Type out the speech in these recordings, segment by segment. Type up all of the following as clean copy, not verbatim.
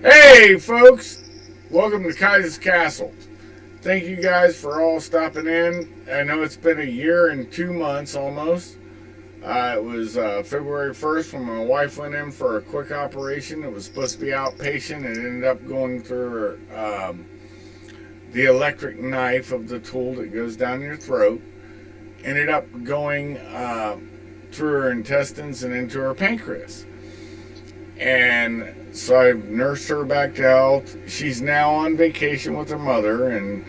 Hey, folks! Welcome to Kaiser's Castle. Thank you guys for all stopping in. I know it's been a year and 2 months almost. It was February 1st when my wife went in for a quick operation. It was supposed to be outpatient. It ended up going through the electric knife of the tool that goes down your throat. Ended up going through her intestines and into her pancreas. And so I've nursed her back to health. She's now on vacation with her mother, and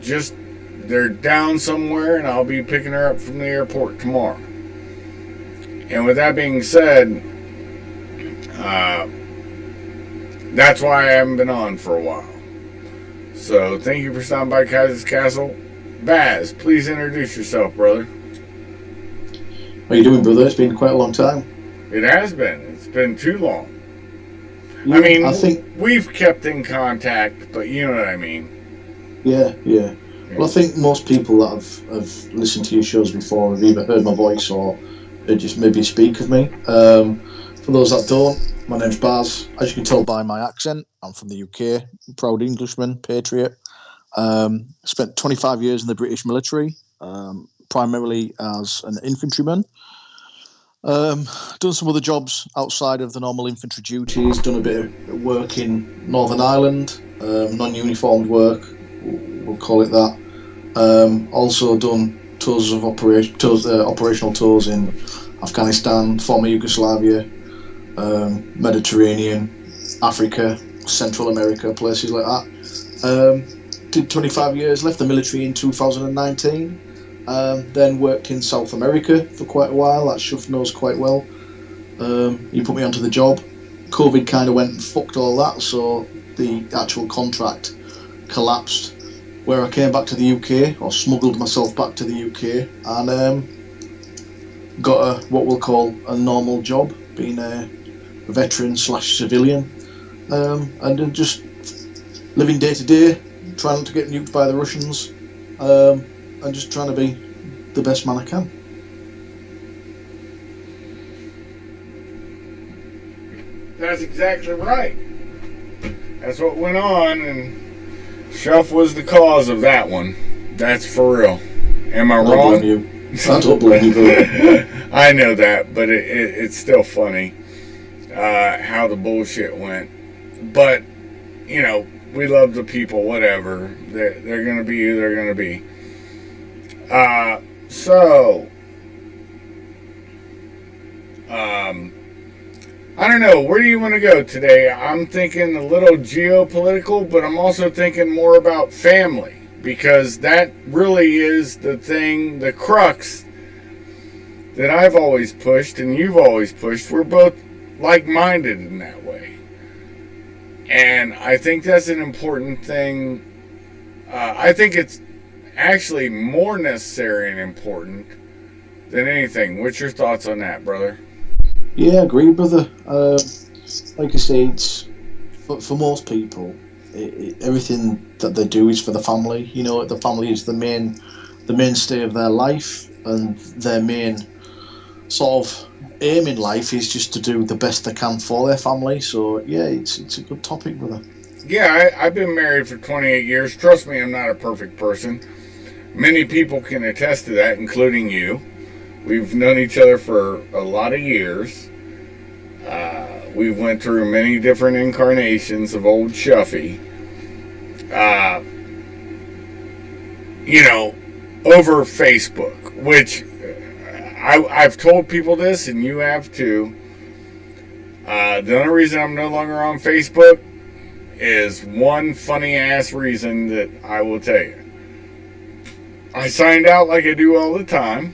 just they're down somewhere, and I'll be picking her up from the airport tomorrow. And with that being said, that's why I haven't been on for a while. So thank you for stopping by Kaiser's Castle. Baz, please introduce yourself, brother. How you doing, brother? It's been quite a long time. It has been. It's been too long. Yeah, I mean, I think we've kept in contact, but you know what I mean. yeah. Well, I think most people that have listened to your shows before have either heard my voice or just maybe speak of me. For those that don't, my name's Baz. As you can tell by my accent, I'm from the UK. Proud Englishman, patriot. Spent 25 years in the British military, primarily as an infantryman. Done some other jobs outside of the normal infantry duties. Done a bit of work in Northern Ireland, non-uniformed work, we'll call it that. Also done operational tours in Afghanistan, former Yugoslavia, Mediterranean, Africa, Central America, places like that. Did 25 years, left the military in 2019. Then worked in South America for quite a while. That Shuff knows quite well. He put me onto the job. COVID kind of went and fucked all that, so the actual contract collapsed. Where I came back to the UK, or smuggled myself back to the UK, and got what we'll call a normal job, being a veteran/civilian, and then just living day to day, trying not to get nuked by the Russians. And just trying to be the best man I can. That's exactly right. That's what went on, and Shuff was the cause of that one. That's for real. Am I wrong? I don't blame you, bro. I know that, but it's still funny how the bullshit went. But, you know, we love the people, whatever. They're going to be who they're going to be. I don't know. Where do you want to go today? I'm thinking a little geopolitical, but I'm also thinking more about family, because that really is the thing, the crux that I've always pushed and you've always pushed. We're both like-minded in that way. And I think that's an important thing. I think it's actually more necessary and important than anything. What's your thoughts on that, brother? Yeah, I agree, brother. Like I say, it's for most people, everything that they do is for the family. You know, the family is the mainstay of their life, and their main sort of aim in life is just to do the best they can for their family. So yeah, it's a good topic, brother. Yeah, I've been married for 28 years. Trust me, I'm not a perfect person. Many people can attest to that, including you. We've known each other for a lot of years. We've went through many different incarnations of old Shuffy. You know, over Facebook, which I've told people this, and you have too. The only reason I'm no longer on Facebook is one funny ass reason that I will tell you. I signed out like I do all the time,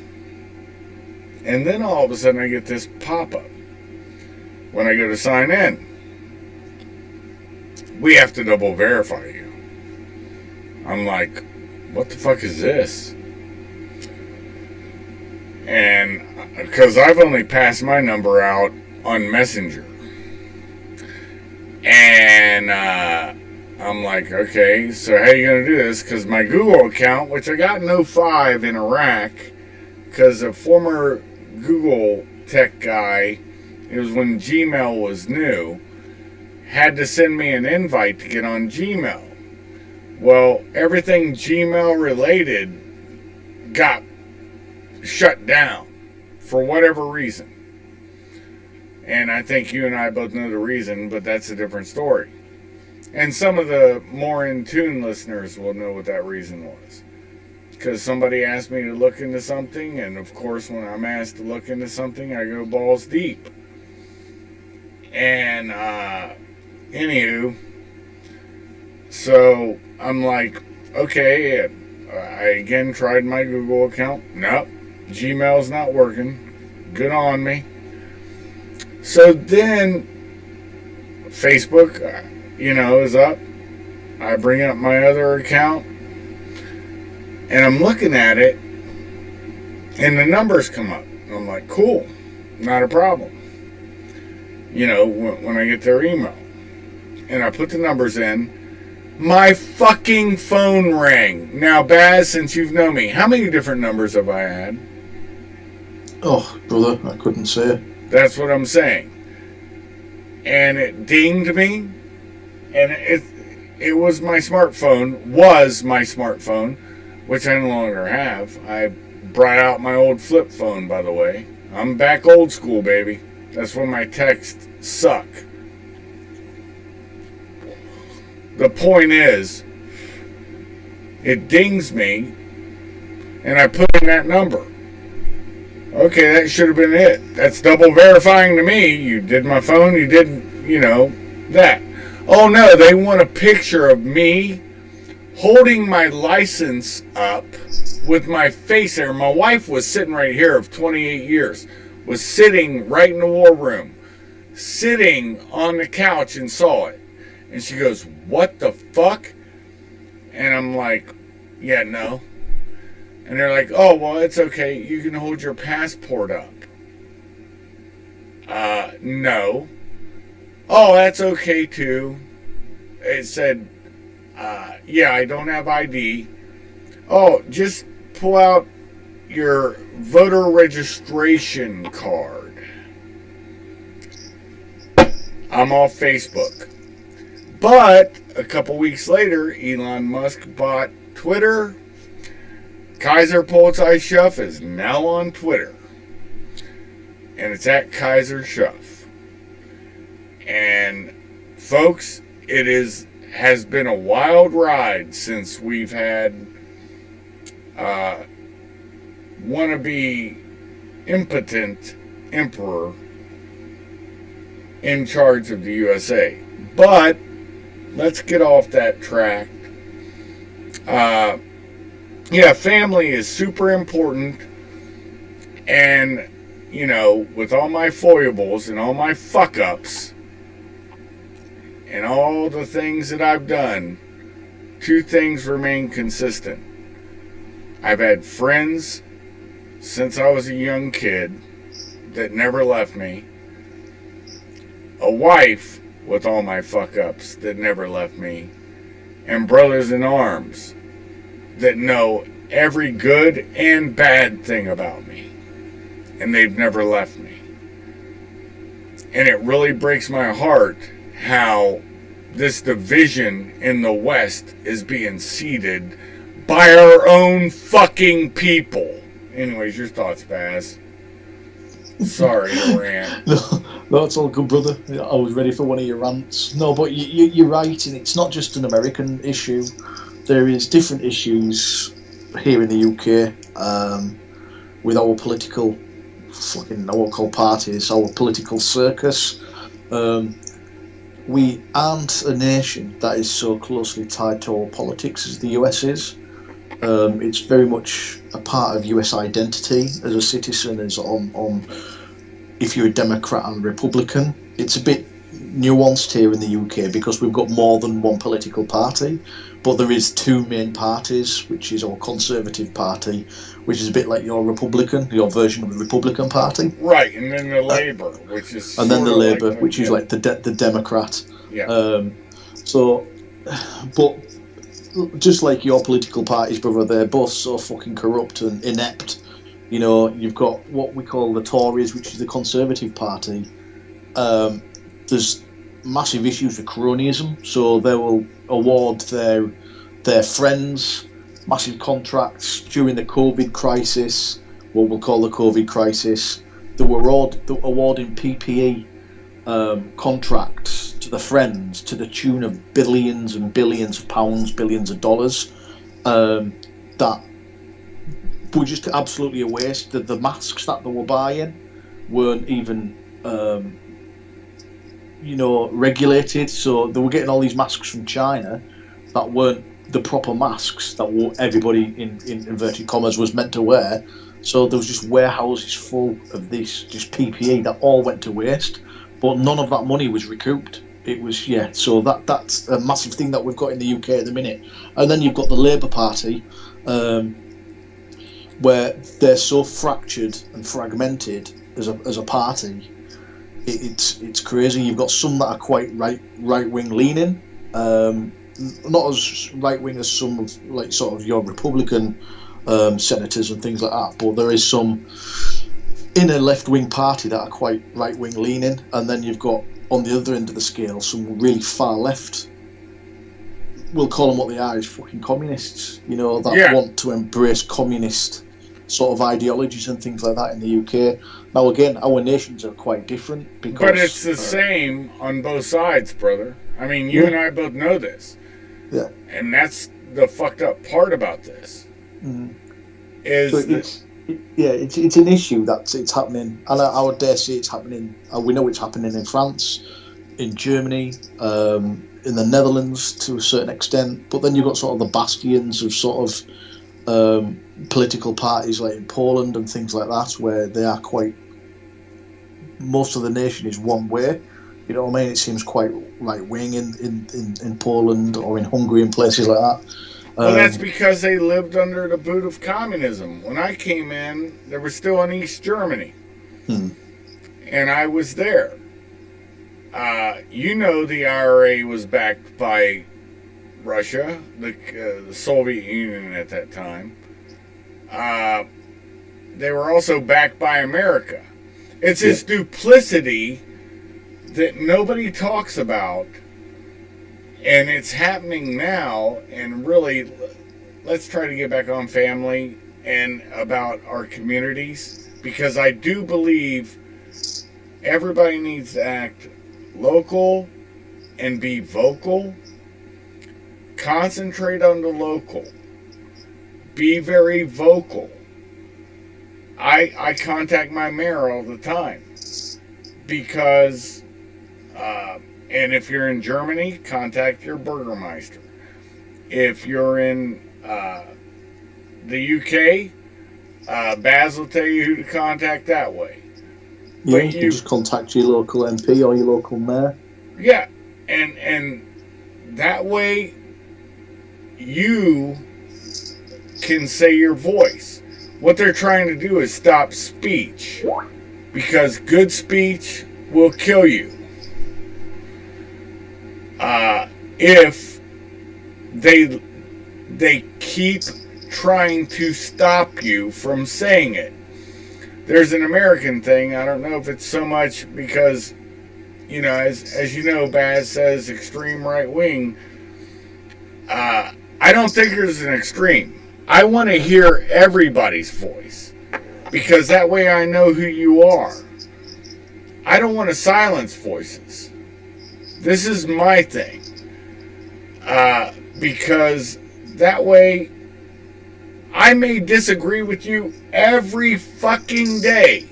and then all of a sudden I get this pop-up when I go to sign in. We have to double verify you. I'm like, what the fuck is this? And because I've only passed my number out on Messenger. And I'm like, okay, so how are you going to do this? Because my Google account, which I got in '05 in Iraq, because a former Google tech guy it was when Gmail was new, had to send me an invite to get on Gmail. Well, everything Gmail related got shut down for whatever reason. And I think you and I both know the reason, but that's a different story. And some of the more in tune listeners will know what that reason was. Because somebody asked me to look into something, and of course when I'm asked to look into something, I go balls deep. And, anywho, so I'm like, okay, I again tried my Google account. Nope, Gmail's not working. Good on me. So then Facebook, is up. I bring up my other account, and I'm looking at it, and the numbers come up. I'm like, cool, not a problem. When I get their email. And I put the numbers in, my fucking phone rang. Now, Baz, since you've known me, how many different numbers have I had? Oh, brother, I couldn't say. That's what I'm saying. And it dinged me, and it was my smartphone, which I no longer have. I brought out my old flip phone, by the way. I'm back old school, baby. That's when my texts suck. The point is, it dings me, and I put in that number. Okay, that should have been it. That's double verifying to me. You did my phone, you didn't, that. Oh no, they want a picture of me holding my license up with my face there. My wife was sitting right here of 28 years, was sitting right in the war room, sitting on the couch and saw it. And she goes, what the fuck? And I'm like, yeah, no. And they're like, oh, well, it's okay. You can hold your passport up. No. Oh, that's okay, too. It said, yeah, I don't have ID. Oh, just pull out your voter registration card. I'm off Facebook. But a couple weeks later, Elon Musk bought Twitter. Kaiser Polizei Schuff is now on Twitter. And it's at Kaiser Schuff. And folks, it has been a wild ride since we've had wannabe impotent emperor in charge of the USA. But let's get off that track. Yeah, family is super important. And, with all my foibles and all my fuck-ups and all the things that I've done, two things remain consistent. I've had friends since I was a young kid that never left me. A wife with all my fuck-ups that never left me. And brothers in arms that know every good and bad thing about me. And they've never left me. And it really breaks my heart how this division in the West is being seeded by our own fucking people. Anyways, your thoughts, Baz? Sorry to rant. No, it's all good, brother. I was ready for one of your rants. No, but you're right, and it's not just an American issue. There is different issues here in the UK with our political, I won't call parties, our political circus. We aren't a nation that is so closely tied to our politics as the US is. It's very much a part of US identity as a citizen, as on if you're a Democrat and Republican. It's a bit nuanced here in the UK because we've got more than one political party, but there is two main parties, which is our Conservative Party, which is a bit like your Republican, your version of the Republican Party. Right, and then the Labour, which is and then the Labour, like which is like the Democrat. Yeah. But just like your political parties, brother, they're both so fucking corrupt and inept. You've got what we call the Tories, which is the Conservative Party, There's massive issues with cronyism, so they will award their friends massive contracts during the COVID crisis, what we'll call the COVID crisis. They were awarding PPE contracts to the friends to the tune of billions and billions of pounds, billions of dollars. That were just absolutely a waste. The masks that they were buying weren't even regulated, so they were getting all these masks from China that weren't the proper masks that everybody in inverted commas was meant to wear. So there was just warehouses full of this just PPE that all went to waste, but none of that money was recouped. It was so that's a massive thing that we've got in the UK at the minute. And then you've got the Labour Party, where they're so fractured and fragmented as a party. It's crazy. You've got some that are quite right wing leaning, not as right wing as some of sort of your Republican senators and things like that, but there is some in a left wing party that are quite right wing leaning, and then you've got on the other end of the scale some really far left. We'll call them what they are, is fucking communists. That want to embrace communist sort of ideologies and things like that in the UK. Now, again, our nations are quite different but it's the same on both sides, brother. I mean, you and I both know this. Yeah. And that's the fucked up part about this. It's an issue that it's happening, and I would dare say it's happening. We know it's happening in France, in Germany, in the Netherlands to a certain extent. But then you've got sort of the bastions of sort of political parties like in Poland and things like that, where they are quite. Most of the nation is one way. You know what I mean? It seems quite right wing in Poland or in Hungary and places like that. Well, that's because they lived under the boot of communism. When I came in, there was still in East Germany. And I was there. The IRA was backed by Russia, the Soviet Union at that time. They were also backed by America. It's this duplicity that nobody talks about, and it's happening now. And really, let's try to get back on family and about our communities, because I do believe everybody needs to act local and be vocal. Concentrate on the local. Be very vocal. I contact my mayor all the time because, and if you're in Germany, contact your Burgermeister. If you're in the UK, Baz will tell you who to contact that way. Yeah, you can just contact your local MP or your local mayor. Yeah, and that way you can say your voice. What they're trying to do is stop speech, because good speech will kill you. If they keep trying to stop you from saying it. There's an American thing. I don't know if it's so much because, as you know, Baz says extreme right wing. I don't think there's an extreme. I want to hear everybody's voice, because that way I know who you are. I don't want to silence voices. This is my thing. Because that way I may disagree with you every fucking day,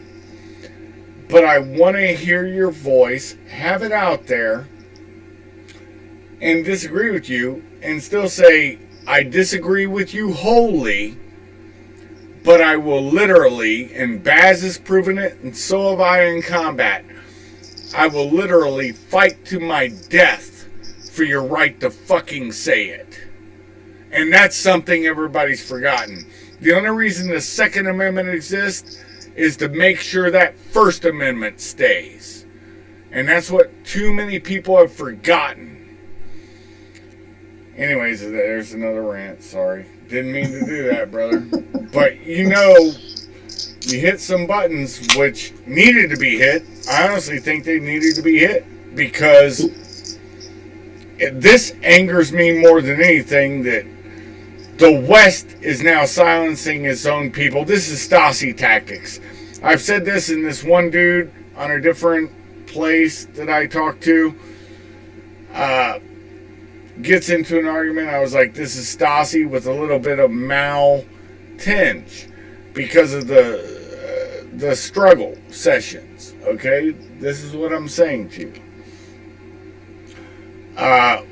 but I want to hear your voice, have it out there, and disagree with you, and still say, I disagree with you wholly, but I will literally, and Baz has proven it, and so have I in combat, I will literally fight to my death for your right to fucking say it. And that's something everybody's forgotten. The only reason the Second Amendment exists is to make sure that First Amendment stays. And that's what too many people have forgotten. Anyways, there's another rant. Sorry. Didn't mean to do that, brother. But you hit some buttons which needed to be hit. I honestly think they needed to be hit because this angers me more than anything that the West is now silencing its own people. This is Stasi tactics. I've said this, and this one dude on a different place that I talked to gets into an argument. I was like, this is Stasi with a little bit of Mao tinge because of the struggle sessions. Okay, this is what I'm saying to you.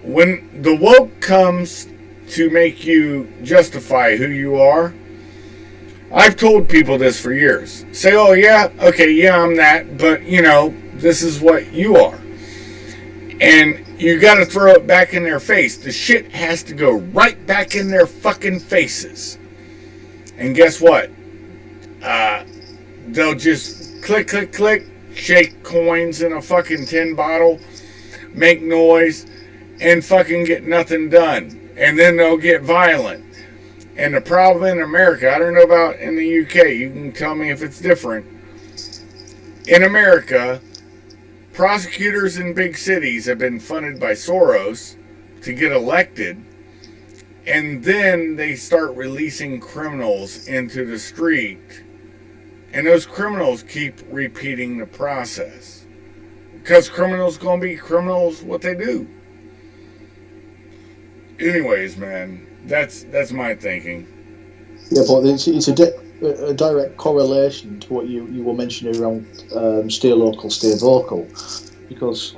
When the woke comes to make you justify who you are, I've told people this for years. Say, oh yeah, okay, yeah, I'm that, but this is what you are. And you gotta throw it back in their face. The shit has to go right back in their fucking faces. And guess what? They'll just click, click, click, shake coins in a fucking tin bottle, make noise, and fucking get nothing done. And then they'll get violent. And the problem in America, I don't know about in the UK, you can tell me if it's different. In America, prosecutors in big cities have been funded by Soros to get elected, and then they start releasing criminals into the street, and those criminals keep repeating the process. Because criminals gonna be criminals what they do. Anyways, man, that's my thinking. Yeah, but it's a direct correlation to what you were mentioning around stay local, stay vocal. Because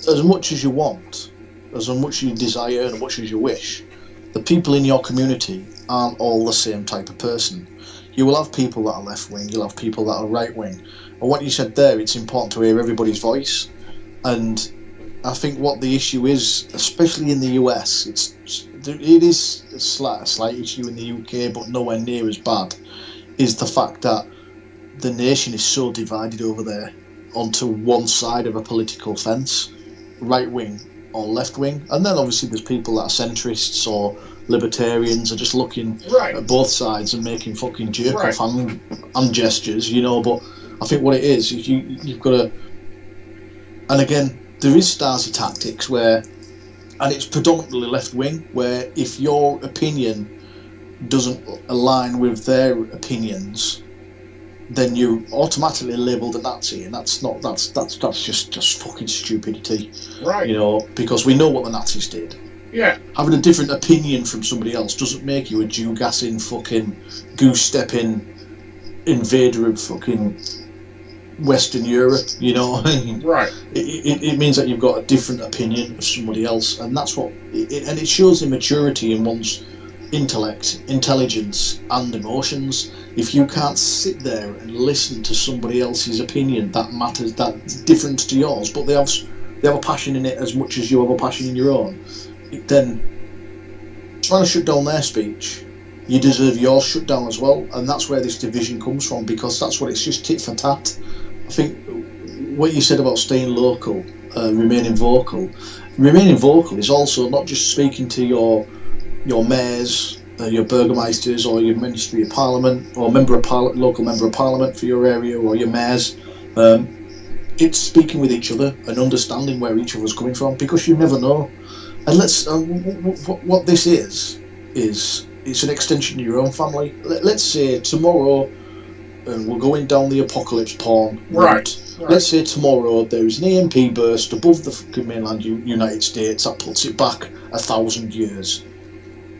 as much as you want, as much as you desire, and as much as you wish, the people in your community aren't all the same type of person. You will have people that are left wing, you'll have people that are right wing. And what you said there, it's important to hear everybody's voice. And I think what the issue is, especially in the US, it is a slight issue in the UK, but nowhere near as bad, is the fact that the nation is so divided over there onto one side of a political fence, right wing or left wing. And then obviously there's people that are centrists or libertarians are just looking at both sides and making fucking jerk off hand gestures, but I think what it is you've got to, and again, there is Stasi tactics where, and it's predominantly left wing, where if your opinion doesn't align with their opinions, then you're automatically labelled a Nazi, and that's just fucking stupidity, right? Because we know what the Nazis did. Yeah. Having a different opinion from somebody else doesn't make you a Jew-gassing, fucking goose-stepping invader of fucking Western Europe, Right. It means that you've got a different opinion of somebody else, and that's what and it shows immaturity in one's intellect, intelligence and emotions. If you can't sit there and listen to somebody else's opinion that matters, that's different to yours, but they have a passion in it as much as you have a passion in your own, then trying to shut down their speech, you deserve yours shut down as well. And that's where this division comes from, because that's what it's just tit for tat. I think what you said about staying local, remaining vocal is also not just speaking to your mayors, your burgomeisters, or your Ministry of Parliament, or local member of Parliament for your area, or your mayors. It's speaking with each other and understanding where each other's coming from, because you never know. And what this is it's an extension of your own family. Let's say tomorrow, and we're going down the apocalypse porn route. Right. Let's say tomorrow there is an EMP burst above the fucking mainland United States that puts it back 1,000 years.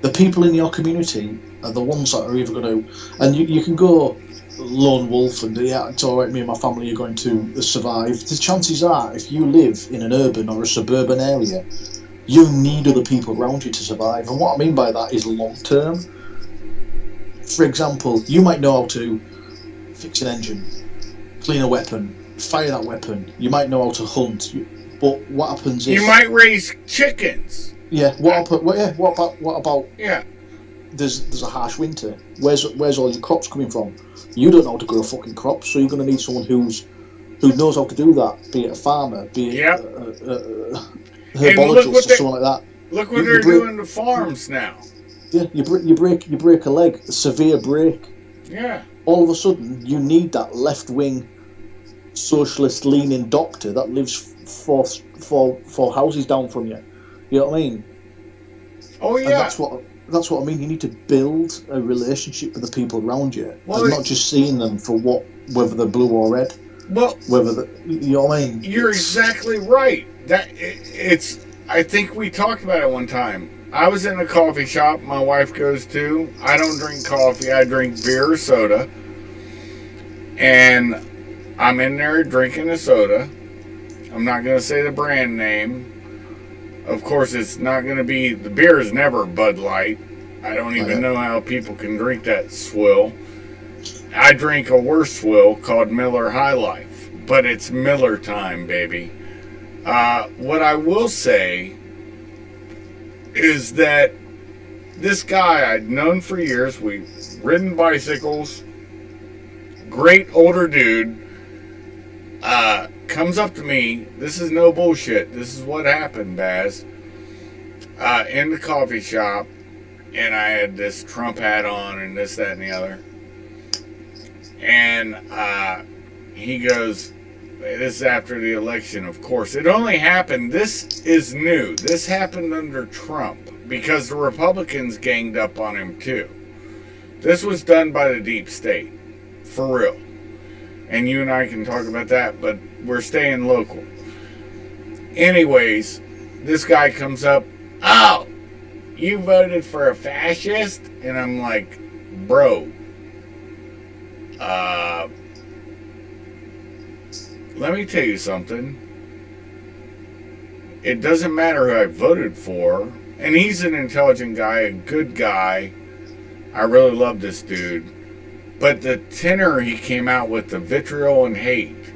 The people in your community are the ones that are either going to, and you can go lone wolf and yeah, it's all right, me and my family are going to survive. The chances are, if you live in an urban or a suburban area, you need other people around you to survive. And what I mean by that is long term. For example, you might know how to fix an engine, clean a weapon, fire that weapon. You might know how to hunt, but what happens if you might raise chickens? Yeah. What about? Yeah. There's a harsh winter. Where's all your crops coming from? You don't know how to grow fucking crops, so you're going to need someone who knows how to do that. Be it a farmer, be it a herbologist or someone like that. Look what they're doing to farms now. Yeah, you break a leg, a severe break. Yeah. all of a sudden you need that left-wing socialist leaning doctor that lives four houses down from you. You know what I mean? Oh And yeah. that's what I mean. You need to build a relationship with the people around you, Well, and not just seeing them for whether they're blue or red. Well, You know what I mean? You're exactly right. It's. I think we talked about it one time. I was in a coffee shop my wife goes to. I don't drink coffee. I drink beer or soda. And I'm in there drinking a soda. I'm not going to say the brand name. Of course, it's not going to be. The beer is never Bud Light. I don't even know how people can drink that swill. I drink a worse swill called Miller High Life, but it's Miller time, baby. What I will say is that this guy I'd known for years, we've ridden bicycles, great older dude, comes up to me. This is no bullshit. This is what happened, Baz. In the coffee shop, and I had this Trump hat on and this, that, and the other. And he goes, this is after the election, of course. It only happened, this is new. This happened under Trump because the Republicans ganged up on him too. This was done by the deep state, for real. And you and I can talk about that, but we're staying local. Anyways, this guy comes up, oh, you voted for a fascist? And I'm like, bro, let me tell you something. It doesn't matter who I voted for. And he's an intelligent guy, a good guy. I really love this dude. But the tenor he came out with, the vitriol and hate.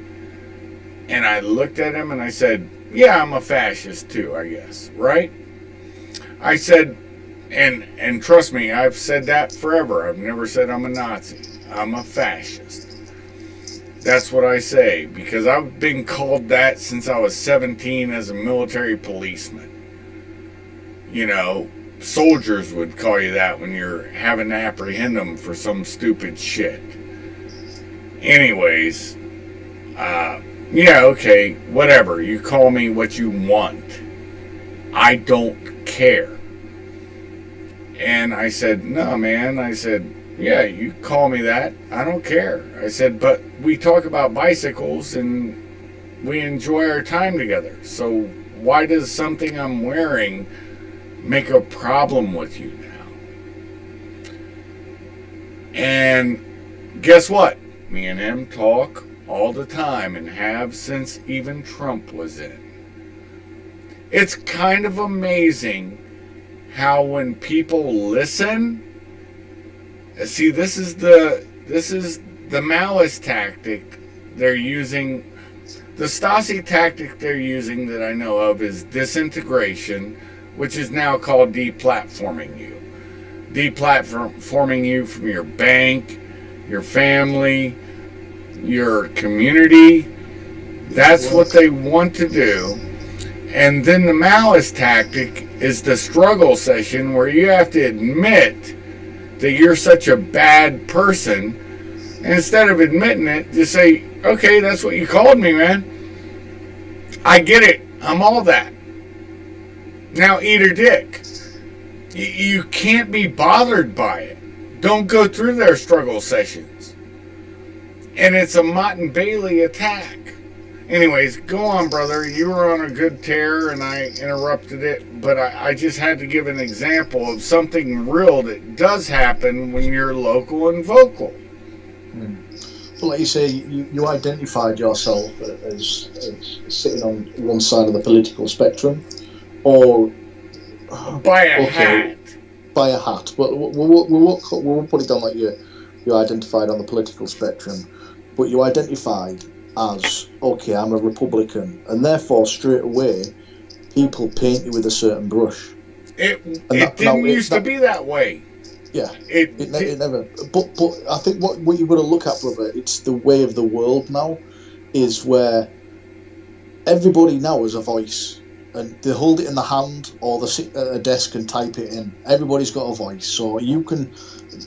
And I looked at him and I said, yeah, I'm a fascist too, I guess. Right? I said, and trust me, I've said that forever. I've never said I'm a Nazi. I'm a fascist. That's what I say, because I've been called that since I was 17 as a military policeman. You know, soldiers would call you that when you're having to apprehend them for some stupid shit. Anyways, yeah, okay, whatever. You call me what you want. I don't care. And I said, no, man. I said, yeah, you call me that. I don't care. I said, but we talk about bicycles and we enjoy our time together. So why does something I'm wearing make a problem with you now? And guess what? Me and him talk all the time and have since even Trump was in. It's kind of amazing how when people listen, see, this is the malice tactic they're using. The Stasi tactic they're using that I know of is disintegration, which is now called deplatforming you. Deplatforming you from your bank, your family, your community. That's what they want to do. And then the malice tactic is the struggle session where you have to admit that you're such a bad person. And instead of admitting it, just say, okay, that's what you called me, man. I get it. I'm all that. Now eat her dick. You can't be bothered by it. Don't go through their struggle sessions. And it's a Mott and Bailey attack. Anyways, go on, brother. You were on a good tear and I interrupted it, but I just had to give an example of something real that does happen when you're local and vocal. Well, like you say, you identified yourself as sitting on one side of the political spectrum, or by a hat. By a hat. But we'll put it down like you identified on the political spectrum, but you identified as, okay, I'm a Republican, and therefore straight away people paint you with a certain brush. It didn't used to be that way. Yeah, it never. But I think what you've got to look at, brother, it's the way of the world now, is where everybody now has a voice. and they hold it in the hand or they sit at a desk and type it in. Everybody's got a voice, so you can.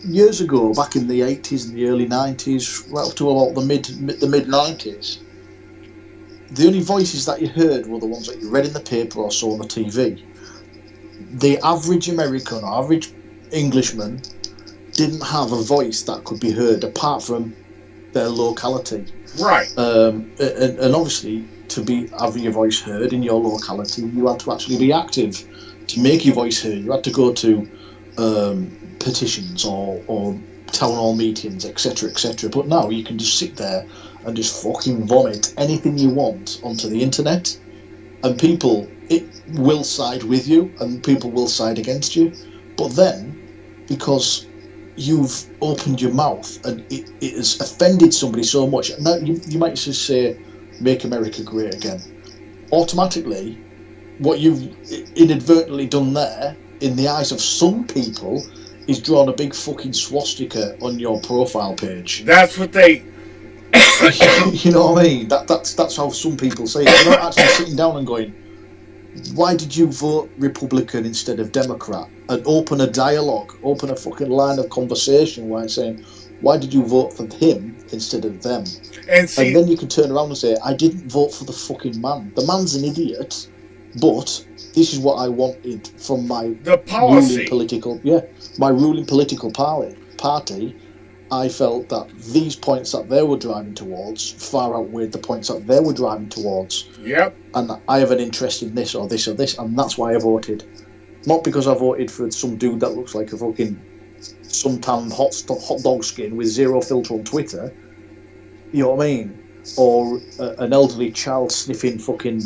Years ago, back in the 80s and the early 90s, right up to about the mid 90s, the only voices that you heard were the ones that you read in the paper or saw on the TV. The average American or average Englishman didn't have a voice that could be heard apart from their locality. Right. And obviously, to have your voice heard in your locality, you had to actually be active to make your voice heard. You had to go to petitions or town hall meetings, etc., etc. But now you can just sit there and just fucking vomit anything you want onto the internet, and people will side with you and people will side against you. But then, because you've opened your mouth and it has offended somebody so much, now you might just say, "Make America Great Again." Automatically, what you've inadvertently done there, in the eyes of some people, is drawn a big fucking swastika on your profile page. That's what they... You know what I mean? That's how some people say it. They're not actually sitting down and going, "Why did you vote Republican instead of Democrat?" And open a dialogue, open a fucking line of conversation where I'm saying, "Why did you vote for him instead of them?" And then you can turn around and say, "I didn't vote for the fucking man. The man's an idiot, but this is what I wanted from my ruling political party. I felt that these points that they were driving towards far outweighed the points that they were driving towards. Yep. And I have an interest in this or this or this, and that's why I voted. Not because I voted for some dude that looks like a fucking suntan hot dog skin with zero filter on Twitter. You know what I mean? Or an elderly child sniffing fucking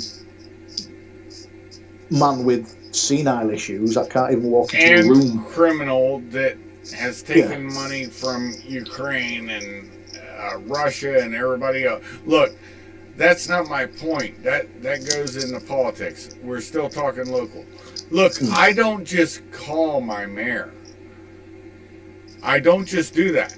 man with senile issues that can't even walk into a room. Criminal that has taken money from Ukraine and Russia and everybody else. Look, that's not my point. That goes into politics. We're still talking local. Look, I don't just call my mayor. I don't just do that.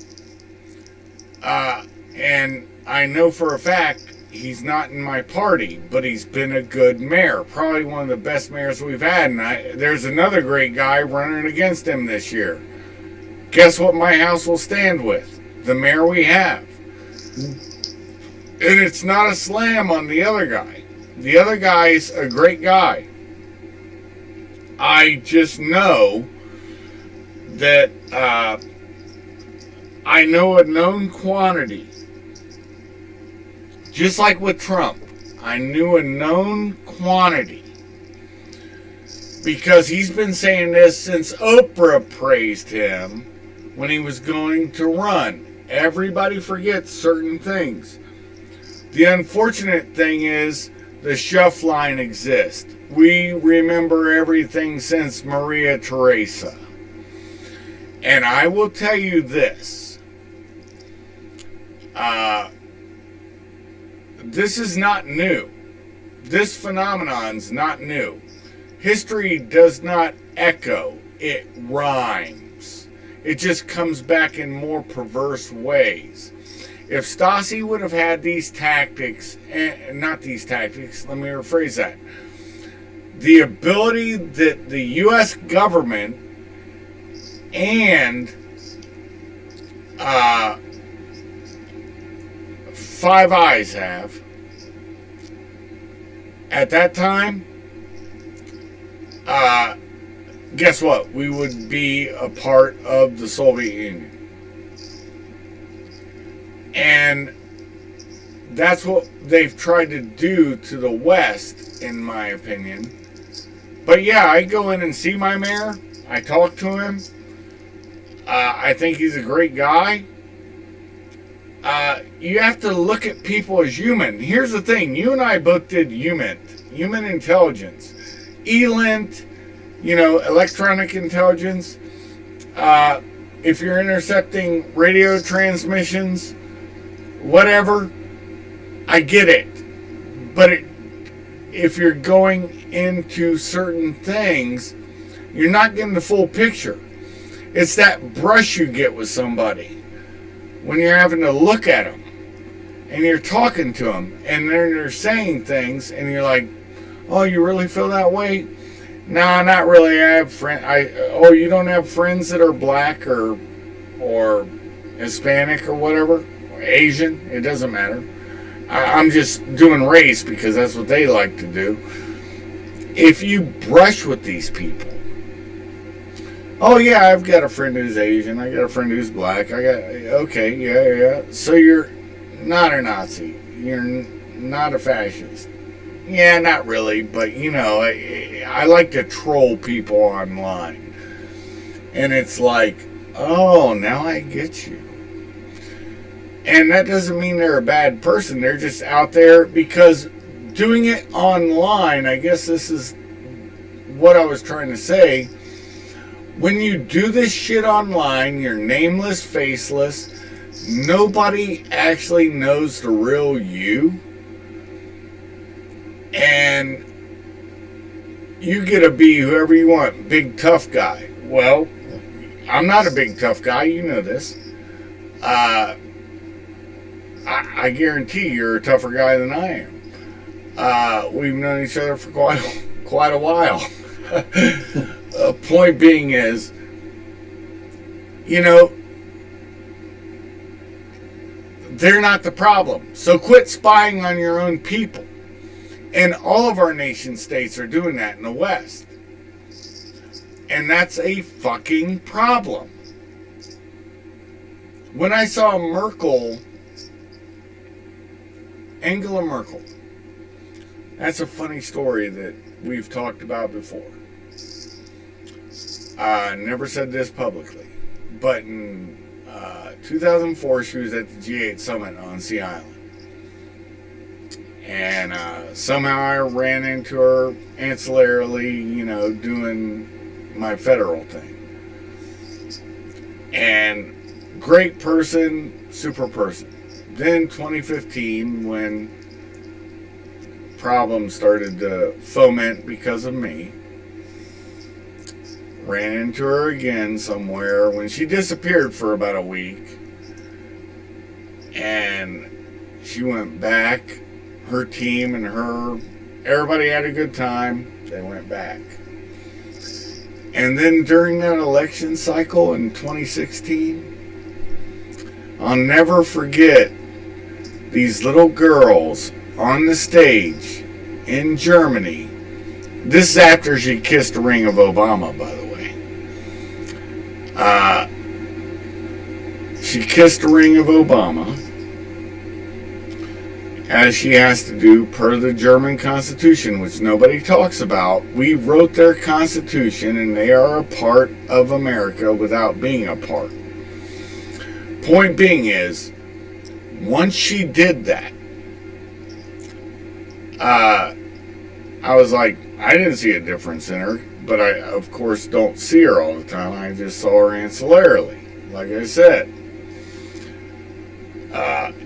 And I know for a fact he's not in my party, but he's been a good mayor. Probably one of the best mayors we've had. And there's another great guy running against him this year. Guess what my house will stand with? The mayor we have. And it's not a slam on the other guy. The other guy's a great guy. I just know that I know a known quantity. Just like with Trump, I knew a known quantity. Because he's been saying this since Oprah praised him when he was going to run. Everybody forgets certain things. The unfortunate thing is the shelf line exists. We remember everything since Maria Theresa. And I will tell you this. This is not new. This phenomenon's not new. History does not echo. It rhymes. It just comes back in more perverse ways. If Stasi would have had these tactics, not these tactics, let me rephrase that. The ability that the U.S. government and Five Eyes have, at that time, guess what? We would be a part of the Soviet Union. And that's what they've tried to do to the West, in my opinion. But yeah, I go in and see my mayor. I talk to him. I think he's a great guy. You have to look at people as human. Here's the thing. You and I both did human intelligence. ELINT, electronic intelligence. If you're intercepting radio transmissions, whatever, I get it. But if you're going into certain things, you're not getting the full picture. It's that brush you get with somebody when you're having to look at them and you're talking to them and they're saying things and you're like, Oh, you really feel that way? Nah, not really. I have oh, you don't have friends that are black or Hispanic or whatever, or Asian. It doesn't matter. I'm just doing race because that's what they like to do. If you brush with these people, oh yeah, I've got a friend who's Asian. I got a friend who's black. Okay, yeah. So you're not a Nazi. You're not a fascist. Yeah, not really, but I like to troll people online. And it's like, oh, now I get you. And that doesn't mean they're a bad person. They're just out there because doing it online, I guess this is what I was trying to say. When you do this shit online, you're nameless, faceless. Nobody actually knows the real you. And you get to be whoever you want. Big tough guy. Well, I'm not a big tough guy. You know this. I guarantee you're a tougher guy than I am. We've known each other for quite a while. Point being is, they're not the problem. So quit spying on your own people. And all of our nation states are doing that in the West. And that's a fucking problem. When I saw Angela Merkel, that's a funny story that we've talked about before. I never said this publicly, but in 2004, she was at the G8 summit on Sea Island. And somehow I ran into her ancillarily, doing my federal thing. And great person, super person. Then 2015, when problems started to foment because of me, ran into her again somewhere when she disappeared for about a week. And she went back. Her team and everybody had a good time. They went back. And then during that election cycle in 2016, I'll never forget these little girls on the stage in Germany. This is after she kissed the ring of Obama, by the way. She kissed the ring of Obama, as she has to do per the German Constitution, which nobody talks about. We wrote their Constitution, and they are a part of America without being a part. Point being is, once she did that, I was like, I didn't see a difference in her, but I, of course, don't see her all the time. I just saw her ancillarily, like I said.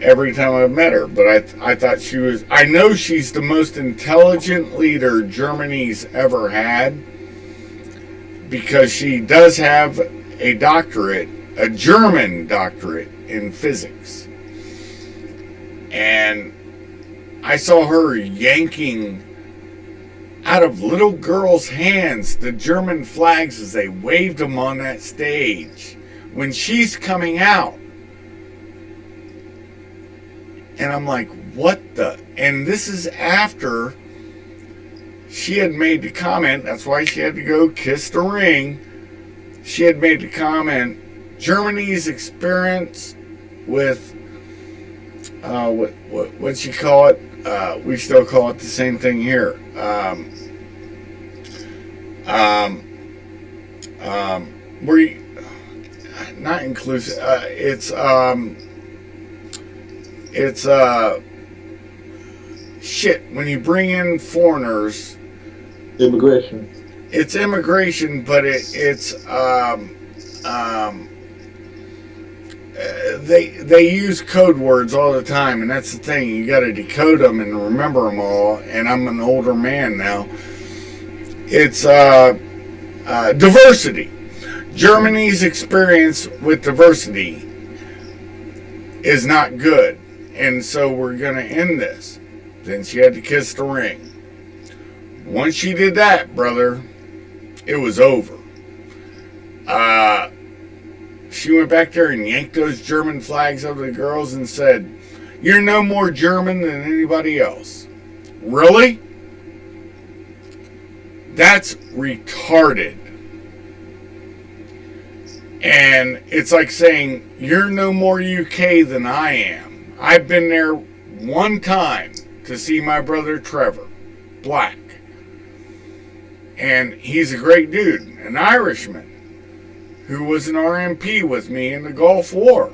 Every time I've met her, but I thought she was, I know she's the most intelligent leader Germany's ever had, because she does have a doctorate, a German doctorate in physics. And I saw her yanking out of little girls' hands the German flags as they waved them on that stage when she's coming out. And I'm like, what the? And this is after she had made the comment, that's why she had to go kiss the ring. She had made the comment, Germany's experience with, what'd she call it? We still call it the same thing here. Were you, not inclusive, it's shit, when you bring in foreigners, Immigration. It's immigration, but they use code words all the time, and that's the thing. You got to decode them and remember them all. And I'm an older man now. It's diversity. Germany's experience with diversity is not good, and so we're going to end this. Then she had to kiss the ring. Once she did that, brother, it was over. She went back there and yanked those German flags over the girls and said, "You're no more German than anybody else." Really? That's retarded. And it's like saying, "You're no more UK than I am." I've been there one time to see my brother Trevor, black. And he's a great dude, an Irishman, who was an RMP with me in the Gulf War.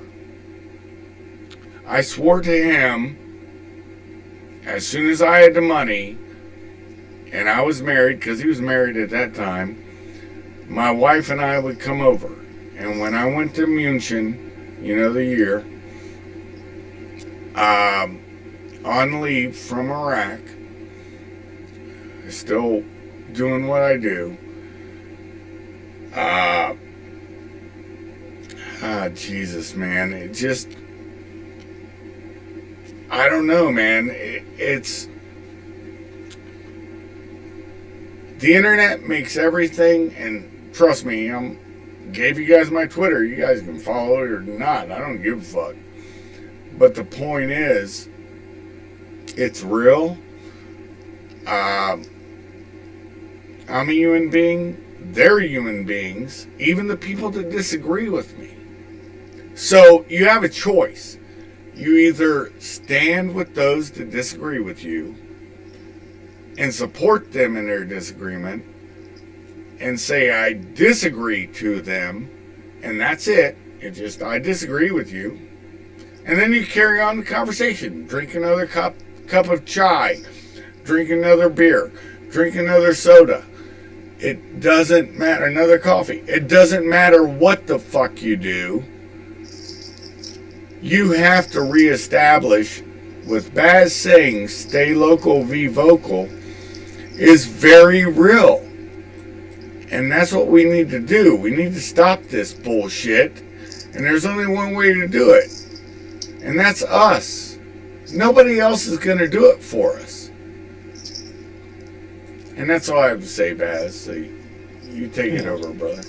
I swore to him, as soon as I had the money, and I was married, because he was married at that time, my wife and I would come over. And when I went to München, you know the year, on leave from Iraq, still doing what I do, Jesus, man, it just, I don't know, man, it's, the internet makes everything, and trust me, gave you guys my Twitter, you guys can follow it or not, I don't give a fuck, but the point is, it's real. I'm a human being, they're human beings, even the people that disagree with me. So you have a choice. You either stand with those that disagree with you and support them in their disagreement and say, "I disagree to them," and that's it. It's just, I disagree with you. And then you carry on the conversation. Drink another cup of chai. Drink another beer. Drink another soda. It doesn't matter. Another coffee. It doesn't matter what the fuck you do. You have to reestablish, with Baz saying, "Stay local, be vocal," is very real. And that's what we need to do. We need to stop this bullshit. And there's only one way to do it. And that's us. Nobody else is going to do it for us. And that's all I have to say, Baz. So you take it over, brother.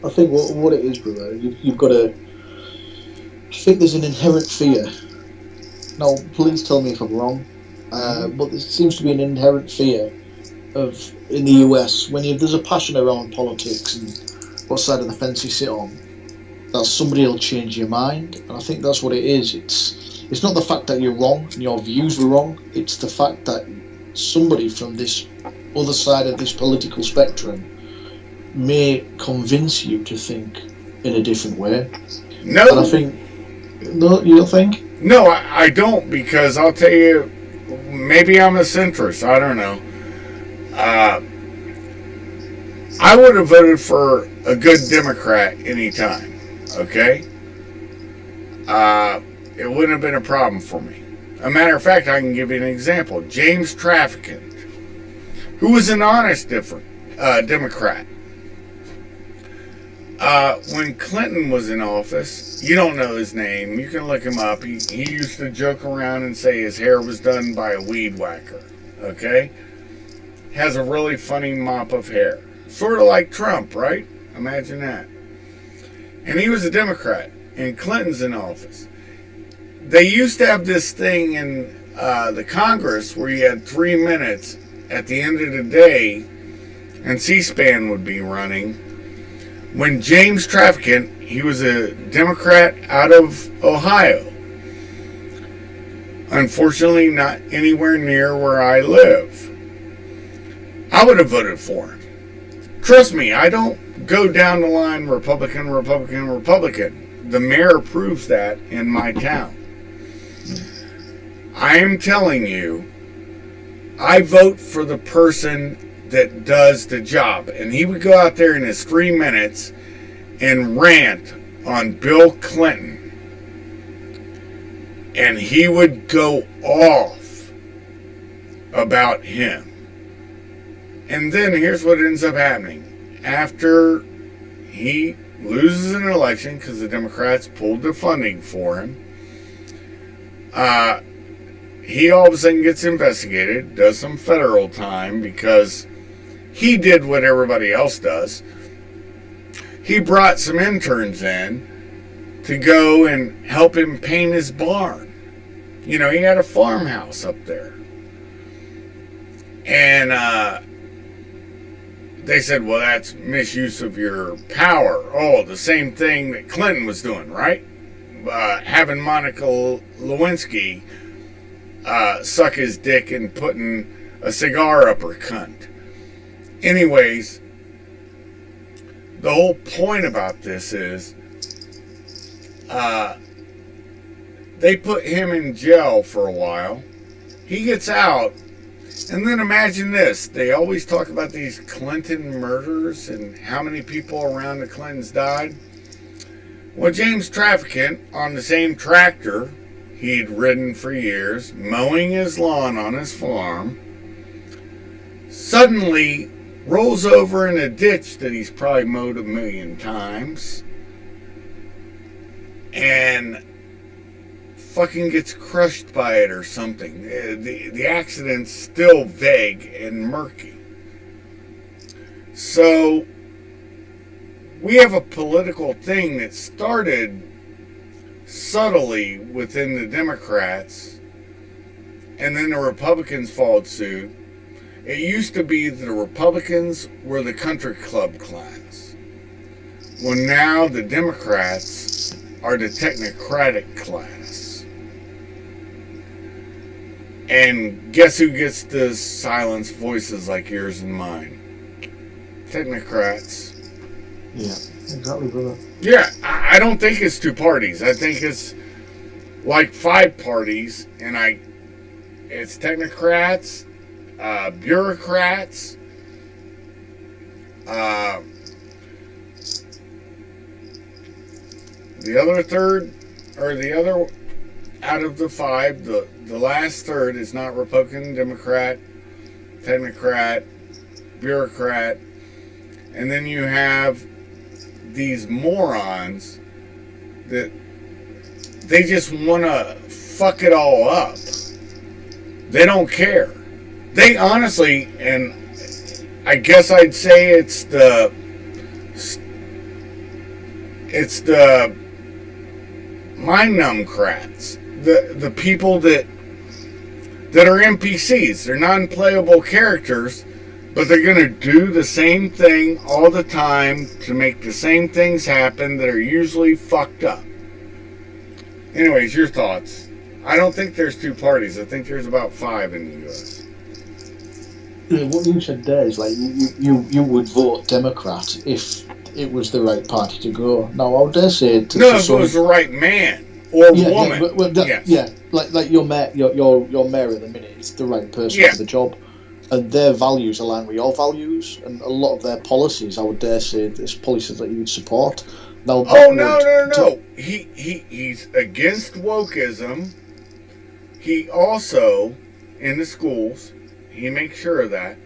I think what it is, brother, you've got to, I think there's an inherent fear. Now, please tell me if I'm wrong, but there seems to be an inherent fear of, in the US, when there's a passion around politics and what side of the fence you sit on, that somebody will change your mind. And I think that's what it is. It's not the fact that you're wrong and your views were wrong. It's the fact that somebody from this other side of this political spectrum may convince you to think in a different way. No. And I think, no, you don't think? No, I don't, because I'll tell you, maybe I'm a centrist. I don't know. I would have voted for a good Democrat anytime. Okay? It wouldn't have been a problem for me. A matter of fact, I can give you an example. James Traficant, who was an honest Democrat. When Clinton was in office, you don't know his name. You can look him up. He used to joke around and say his hair was done by a weed whacker. Okay? Has a really funny mop of hair. Sort of like Trump, right? Imagine that. And he was a Democrat, and Clinton's in office. They used to have this thing in the Congress where you had 3 minutes at the end of the day, and C-SPAN would be running. When James Traficant, he was a Democrat out of Ohio. Unfortunately, not anywhere near where I live. I would have voted for him. Trust me, I don't go down the line Republican, Republican, Republican. The mayor proves that in my town. I am telling you, I vote for the person that does the job. And he would go out there in his 3 minutes and rant on Bill Clinton. And he would go off about him. And then here's what ends up happening. After he loses an election because the Democrats pulled the funding for him, he all of a sudden gets investigated, does some federal time because he did what everybody else does. He brought some interns in to go and help him paint his barn. You know, he had a farmhouse up there. And they said, well, that's misuse of your power. Oh, the same thing that Clinton was doing, right? Having Monica Lewinsky suck his dick and putting a cigar up her cunt. Anyways, the whole point about this is they put him in jail for a while. He gets out, and then imagine this. They always talk about these Clinton murders and how many people around the Clintons died. Well, James Traficant, on the same tractor he'd ridden for years, mowing his lawn on his farm, suddenly rolls over in a ditch that he's probably mowed 1,000,000 times and fucking gets crushed by it or something. The accident's still vague and murky. So we have a political thing that started subtly within the Democrats, and then the Republicans followed suit. It used to be the Republicans were the country club class. Well, now the Democrats are the technocratic class. And guess who gets to silence voices like yours and mine? Technocrats. Yeah, exactly, brother. Yeah, I don't think it's two parties. I think it's like 5 parties, and it's technocrats, bureaucrats, the other third, or the other out of the 5, the last third is not Republican, Democrat, technocrat, bureaucrat, and then you have these morons that they just want to fuck it all up. They don't care. They honestly, and I guess I'd say it's the mind numb crats, the people that are NPCs. They're non-playable characters, but they're going to do the same thing all the time to make the same things happen that are usually fucked up. Anyways, your thoughts. I don't think there's 2 parties. I think there's about 5 in the U.S. Yeah, what you said there is like you would vote Democrat if it was the right party to go. Now, I would dare say if it was the right man or woman. Yeah, like your mayor at the minute is the right person for the job. And their values align with your values, and a lot of their policies, I would dare say, is policies that you would support. Now, no. He's against wokeism. He also, in the schools, he makes sure of that.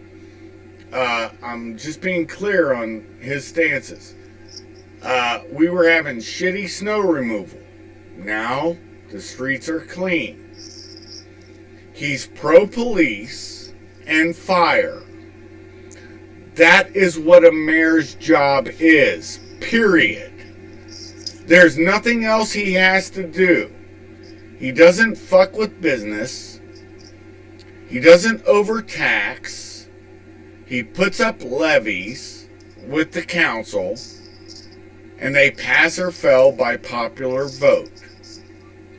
I'm just being clear on his stances. We were having shitty snow removal. Now, the streets are clean. He's pro-police and fire. That is what a mayor's job is, period. There's nothing else he has to do. He doesn't fuck with business. He doesn't overtax. He puts up levies with the council, and they pass or fail by popular vote.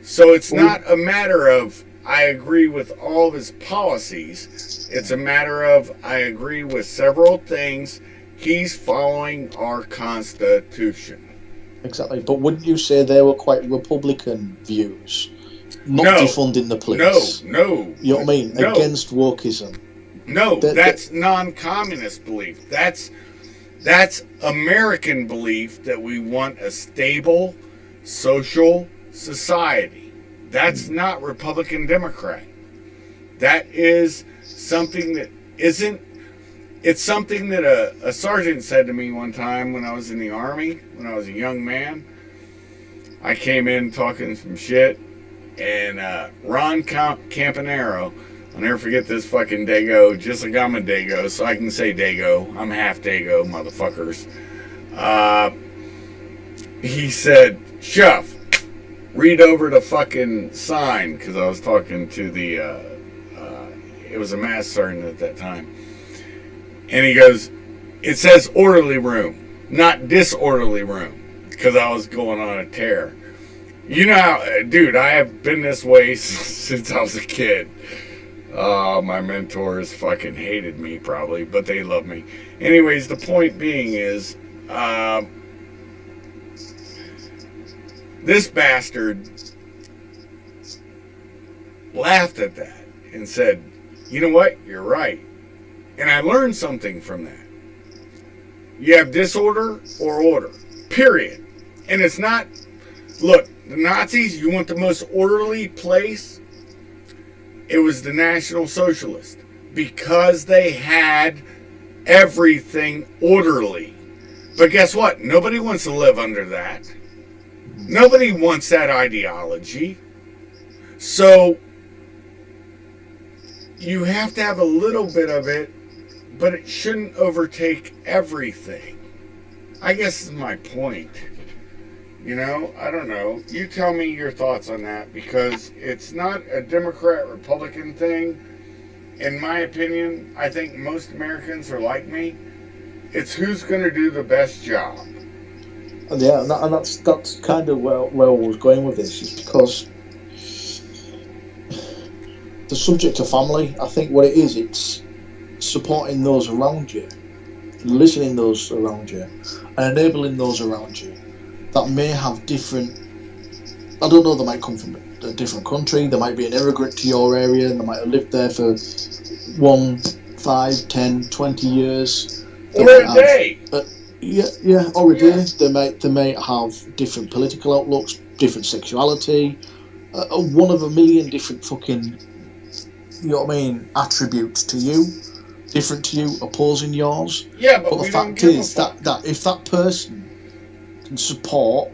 So it's not a matter of I agree with all of his policies. It's a matter of I agree with several things. He's following our Constitution. Exactly, but wouldn't you say they were quite Republican views? Not defunding the police. No. You know what I mean? No. Against wokeism. No, that's non-communist belief. That's American belief that we want a stable social society. That's not Republican Democrat. That is something that isn't. It's something that a sergeant said to me one time when I was in the Army, when I was a young man. I came in talking some shit, and Ron Campanaro. I'll never forget this fucking Dago, just like I'm a Dago, so I can say Dago. I'm half Dago, motherfuckers. He said, Shuff, read over the fucking sign, because I was talking to the, it was a mass sergeant at that time. And he goes, it says orderly room, not disorderly room, because I was going on a tear. You know how, dude, I have been this way since I was a kid. My mentors fucking hated me probably, but they love me. Anyways, the point being is, this bastard laughed at that and said, you know what, you're right. And I learned something from that. You have disorder or order, period. And it's not, look, the Nazis, you want the most orderly place? It was the National Socialists, because they had everything orderly. But guess what? Nobody wants to live under that. Nobody wants that ideology. So you have to have a little bit of it, but it shouldn't overtake everything. I guess is my point. You know, I don't know. You tell me your thoughts on that, because it's not a Democrat-Republican thing. In my opinion, I think most Americans are like me. It's who's going to do the best job. Yeah, and that's kind of where I was going with this, is because the subject of family, I think what it is, it's supporting those around you, listening to those around you, and enabling those around you that may have different, I don't know, they might come from a different country, they might be an immigrant to your area, and they might have lived there for 1, 5, 10, 20 years. Or a day. Yeah, or a day. They may have different political outlooks, different sexuality, one of a million different fucking, you know what I mean, attributes to you, different to you, opposing yours. Yeah, but the fact is that if that person can support,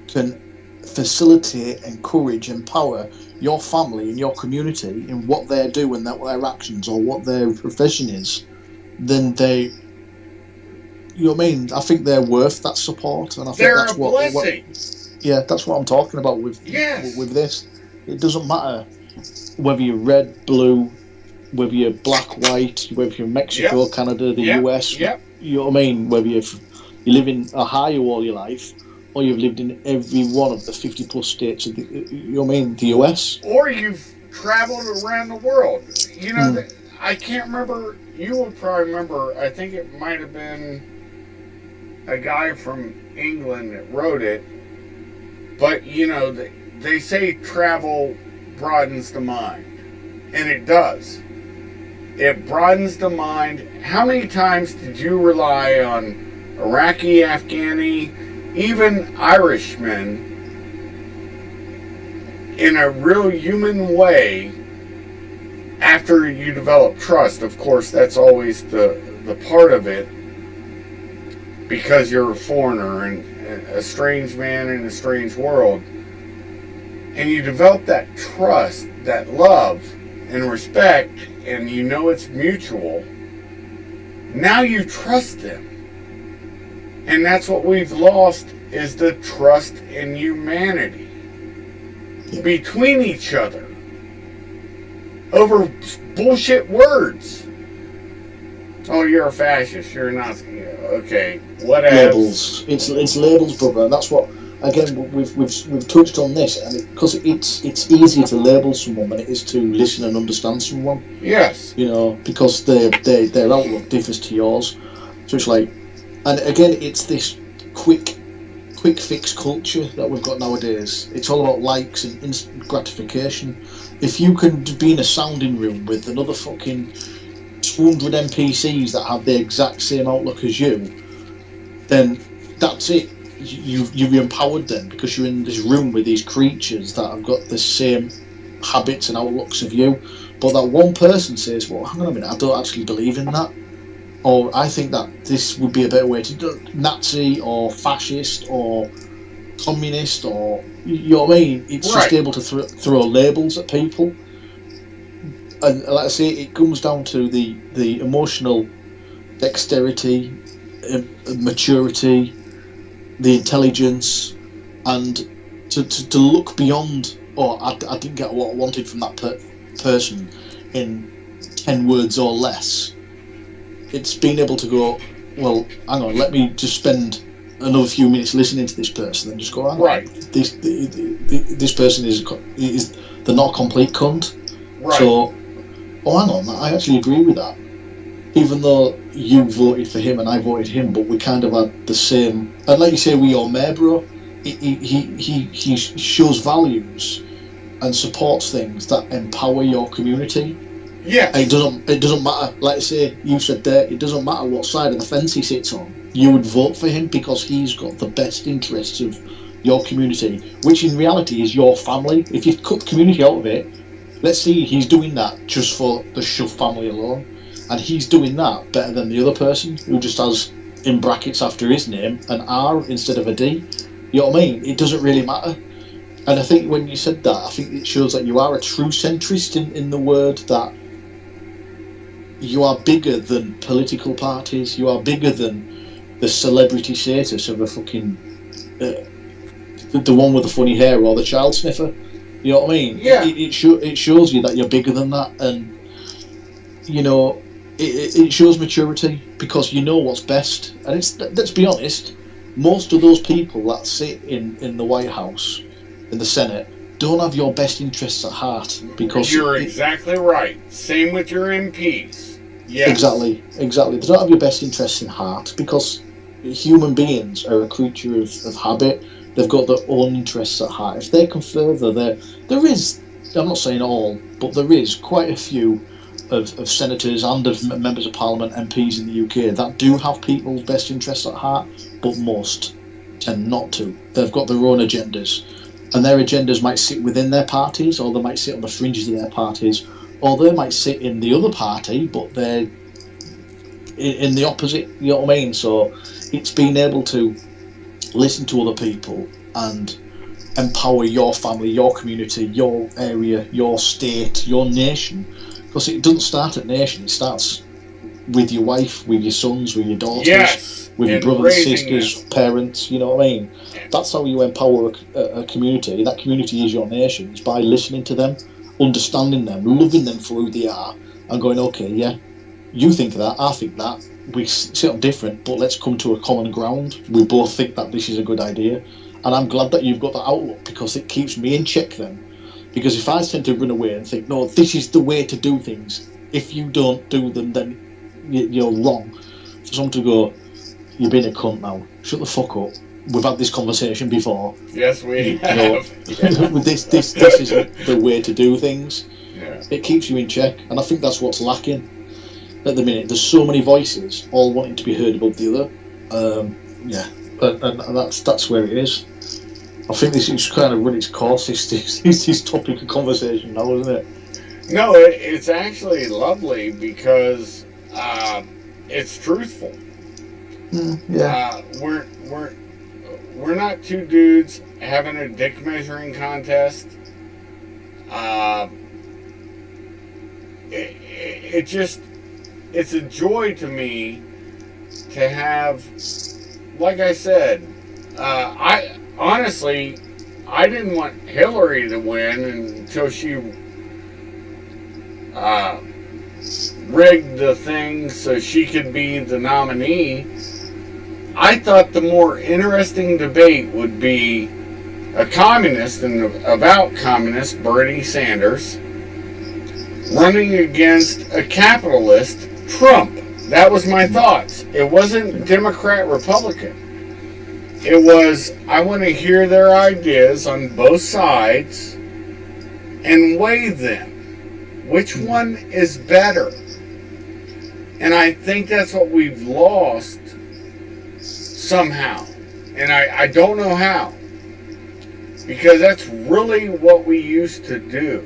can facilitate, encourage, empower your family and your community in what they're doing, their actions or what their profession is, then they, you know what I mean? I think they're worth that support, and I think that's that's what I'm talking about with this. It doesn't matter whether you're red, blue, whether you're black, white, whether you're Mexico, Canada, the US. You know what I mean? Whether you live in Ohio all your life, or you've lived in every one of the 50 plus states of the, you know what I mean, the US, or you've traveled around the world. You know, I can't remember. You will probably remember. I think it might have been a guy from England that wrote it. But you know, they say travel broadens the mind, and it does. It broadens the mind. How many times did you rely on Iraqi, Afghani, even Irishmen in a real human way after you develop trust? Of course, that's always the part of it, because you're a foreigner and a strange man in a strange world. And you develop that trust, that love and respect, and you know it's mutual. Now you trust them. And that's what we've lost, is the trust in humanity between each other over bullshit words. Oh, you're a fascist. You're not. Okay, whatever. Labels. It's labels, brother. And that's what. Again, we've touched on this, and because it's easier to label someone than it is to listen and understand someone. Yes. You know, because their outlook differs to yours. So it's like, and again, it's this quick fix culture that we've got nowadays. It's all about likes and instant gratification. If you can be in a sounding room with another fucking 200 NPCs that have the exact same outlook as you, then that's it. You've empowered them, because you're in this room with these creatures that have got the same habits and outlooks of you. But that one person says, well, hang on a minute, I don't actually believe in that. Or I think that this would be a better way to do it. Nazi or fascist or communist or, you know what I mean? It's just Right. able to throw labels at people. And like I say, it comes down to the emotional dexterity, maturity, the intelligence, and to look beyond. Oh, I didn't get what I wanted from that person in 10 words or less. It's being able to go, well, hang on, let me just spend another few minutes listening to this person and just go, hang Right. on, this person is they're not a complete cunt. Right. So, oh, hang on, I actually agree with that. Even though you voted for him and I voted him, but we kind of had the same. And like you say, we all mayor, bro. He shows values and supports things that empower your community. Yes. And it doesn't matter. Like I say, you said there, it doesn't matter what side of the fence he sits on. You would vote for him because he's got the best interests of your community, which in reality is your family. If you cut the community out of it, let's see, he's doing that just for the Shuff family alone, and he's doing that better than the other person who just has in brackets after his name an R instead of a D. You know what I mean? It doesn't really matter. And I think when you said that, I think it shows that you are a true centrist in the word that you are bigger than political parties. You are bigger than the celebrity status of a fucking the one with the funny hair or the child sniffer. You know what I mean? Yeah. It shows you that you're bigger than that, and you know it shows maturity because you know what's best. And it's, let's be honest, most of those people that sit in the White House, in the Senate, don't have your best interests at heart because you're exactly right. Same with your MPs. Yes. Exactly. They don't have your best interests in heart because human beings are a creature of habit. They've got their own interests at heart. If they can further there is, I'm not saying all, but there is quite a few of senators and of members of parliament, MPs in the UK that do have people's best interests at heart, but most tend not to. They've got their own agendas, and their agendas might sit within their parties, or they might sit on the fringes of their parties, or they might sit in the other party, but they're in the opposite. You know what I mean? So it's being able to listen to other people and empower your family, your community, your area, your state, your nation. Because it doesn't start at nation; it starts with your wife, with your sons, with your daughters, yes. with your brothers, sisters, parents. You know what I mean? That's how you empower a community. That community is your nation. It's by listening to them, understanding them, loving them for who they are, and going, okay, yeah, you think that, I think that. We sit on different, but let's come to a common ground. We both think that this is a good idea, and I'm glad that you've got that outlook because it keeps me in check then. Because if I tend to run away and think, no, this is the way to do things, if you don't do them, then you're wrong. For someone to go, you've been a cunt now, shut the fuck up. We've had this conversation before. Yes, we have. This isn't the way to do things. Yeah. It keeps you in check, and I think that's what's lacking at the minute. There's so many voices, all wanting to be heard above the other. And that's where it is. I think this is kind of run its course. This topic of conversation now, isn't it? No, it's actually lovely because it's truthful. Yeah. We're not two dudes having a dick measuring contest. It's a joy to me to have, like I said, I honestly, I didn't want Hillary to win until she rigged the thing so she could be the nominee. I thought the more interesting debate would be a communist and avowed communist, Bernie Sanders, running against a capitalist, Trump. That was my thoughts. It wasn't Democrat, Republican. It was, I want to hear their ideas on both sides and weigh them. Which one is better? And I think that's what we've lost somehow. And I don't know how. Because that's really what we used to do.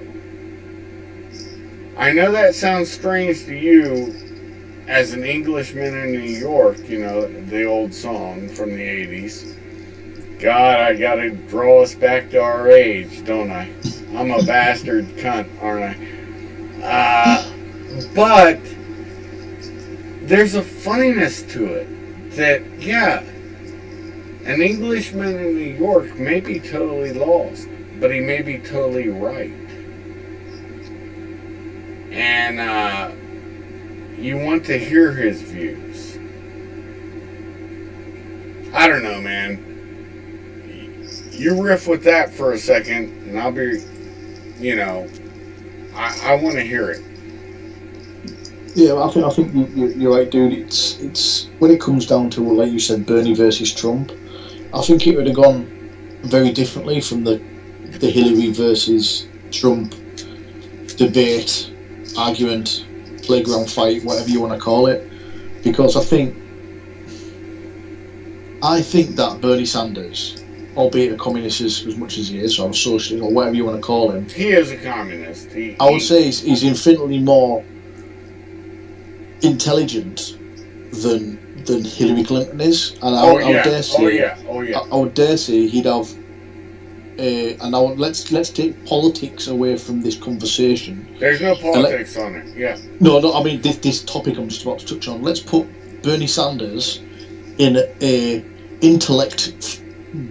I know that sounds strange to you as an Englishman in New York, you know, the old song from the 80s. God, I gotta draw us back to our age, don't I? I'm a bastard cunt, aren't I? But there's a funniness to it that, yeah, an Englishman in New York may be totally lost, but he may be totally right. And you want to hear his views. I don't know, man. You riff with that for a second, and I'll be, I want to hear it. Yeah, I think you're right, dude. It's when it comes down to, like you said, Bernie versus Trump. I think it would have gone very differently from the Hillary versus Trump debate, argument, playground fight, whatever you want to call it, because I think that Bernie Sanders, albeit a communist as much as he is, or a socialist, or whatever you want to call him, he is a communist. I would say he's infinitely more intelligent than Hillary Clinton is, and I would dare say he'd have. And now let's take politics away from this conversation. There's no politics on it. Yeah. No. I mean this topic I'm just about to touch on. Let's put Bernie Sanders in a intellect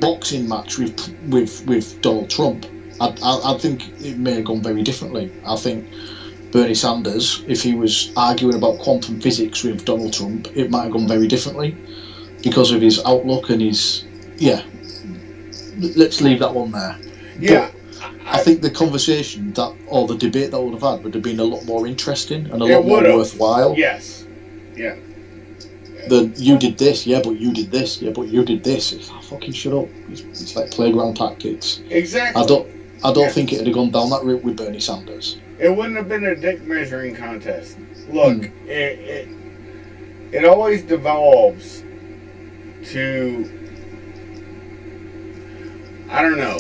boxing match with Donald Trump. I think it may have gone very differently. I think Bernie Sanders, if he was arguing about quantum physics with Donald Trump, it might have gone very differently because of his outlook and his Let's leave that one there. Yeah. But I think the conversation or the debate that would have been a lot more interesting and a lot more worthwhile. Yes. Yeah. Than you did this, yeah, but you did this, yeah, but you did this. It's like, fucking shut up. It's like playground tactics. Exactly. I don't think it would have gone down that route with Bernie Sanders. It wouldn't have been a dick measuring contest. Look, it always devolves to, I don't know,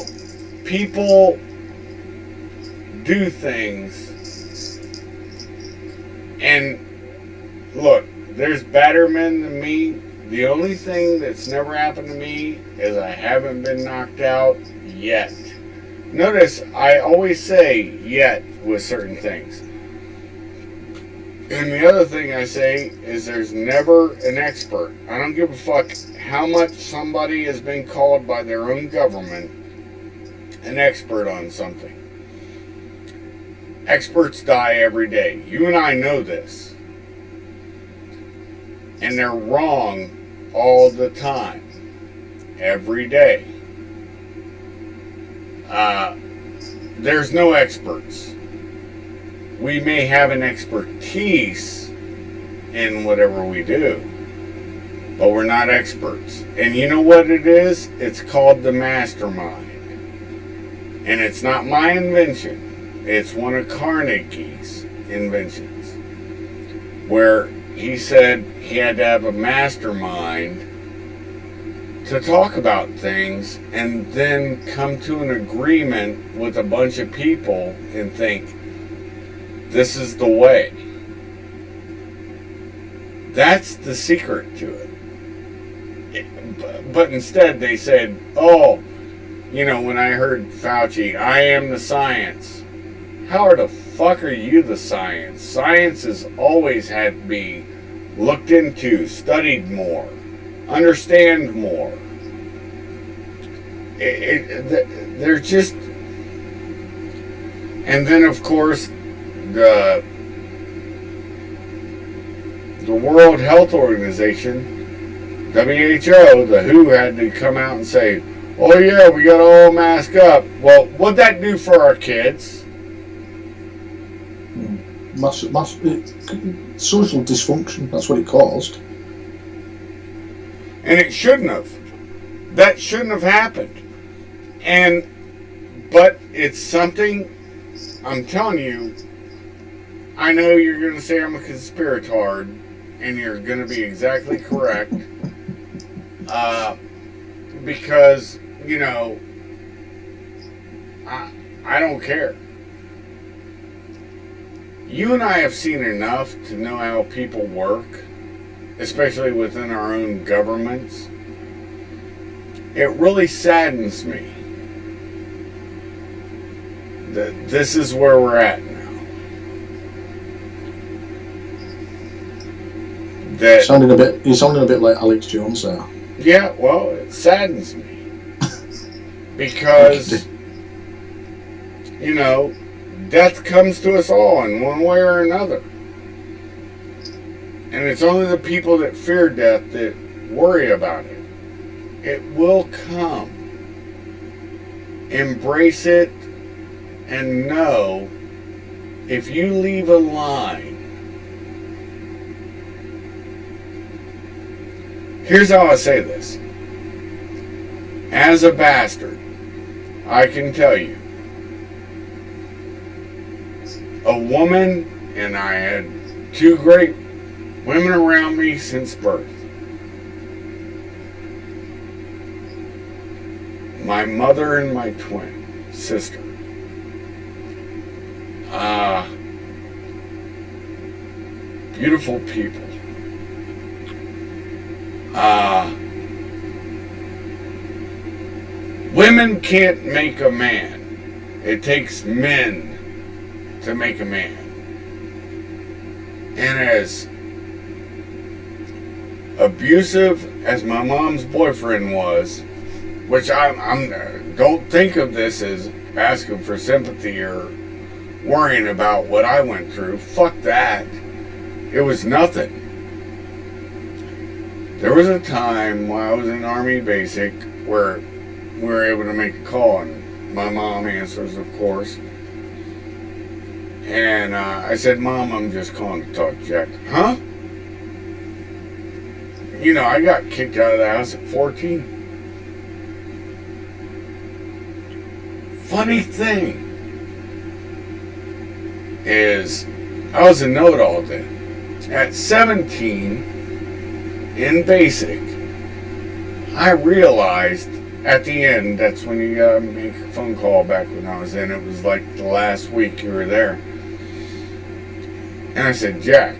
people do things, and look, there's badder men than me. The only thing that's never happened to me is I haven't been knocked out yet. Notice I always say yet with certain things. And the other thing I say is there's never an expert. I don't give a fuck how much somebody has been called by their own government an expert on something. Experts die every day. You and I know this. And they're wrong all the time. Every day. There's no experts. We may have an expertise in whatever we do, but we're not experts. And you know what it is? It's called the mastermind. And it's not my invention. It's one of Carnegie's inventions, where he said he had to have a mastermind to talk about things and then come to an agreement with a bunch of people and think, this is the way. That's the secret to it. But instead they said, when I heard Fauci, I am the science. How the fuck are you the science? Science has always had to be looked into, studied more, understand more. They're just... And then, of course, the World Health Organization, WHO, the WHO, had to come out and say, oh yeah, we gotta all mask up. Well, what'd that do for our kids? Social dysfunction, that's what it caused. And it shouldn't have. That shouldn't have happened. But it's something, I'm telling you, I know you're going to say I'm a conspiratard, and you're going to be exactly correct. Because, I don't care. You and I have seen enough to know how people work, especially within our own governments. it really saddens me that this is where we're at now. That He's sounding a bit like Alex Jones there. Yeah, well, it saddens me because, you know, death comes to us all in one way or another. And it's only the people that fear death that worry about it. It will come. Embrace it and know if you leave a line. Here's how I say this. As a bastard, I can tell you, a woman, and I had two great women around me since birth. My mother and my twin sister. Beautiful people. Women can't make a man. It takes men to make a man. And as abusive as my mom's boyfriend was, which I'm don't think of this as asking for sympathy or worrying about what I went through. Fuck that. It was nothing. There was a time while I was in Army Basic where we were able to make a call, and my mom answers, of course. And I said, Mom, I'm just calling to talk to Jack. Huh? You know, I got kicked out of the house at 14. Funny thing is, I was a know-it-all then. At 17, in basic, I realized at the end, that's when you gotta make a phone call back when I was in. It was like the last week you were there. And I said, Jack,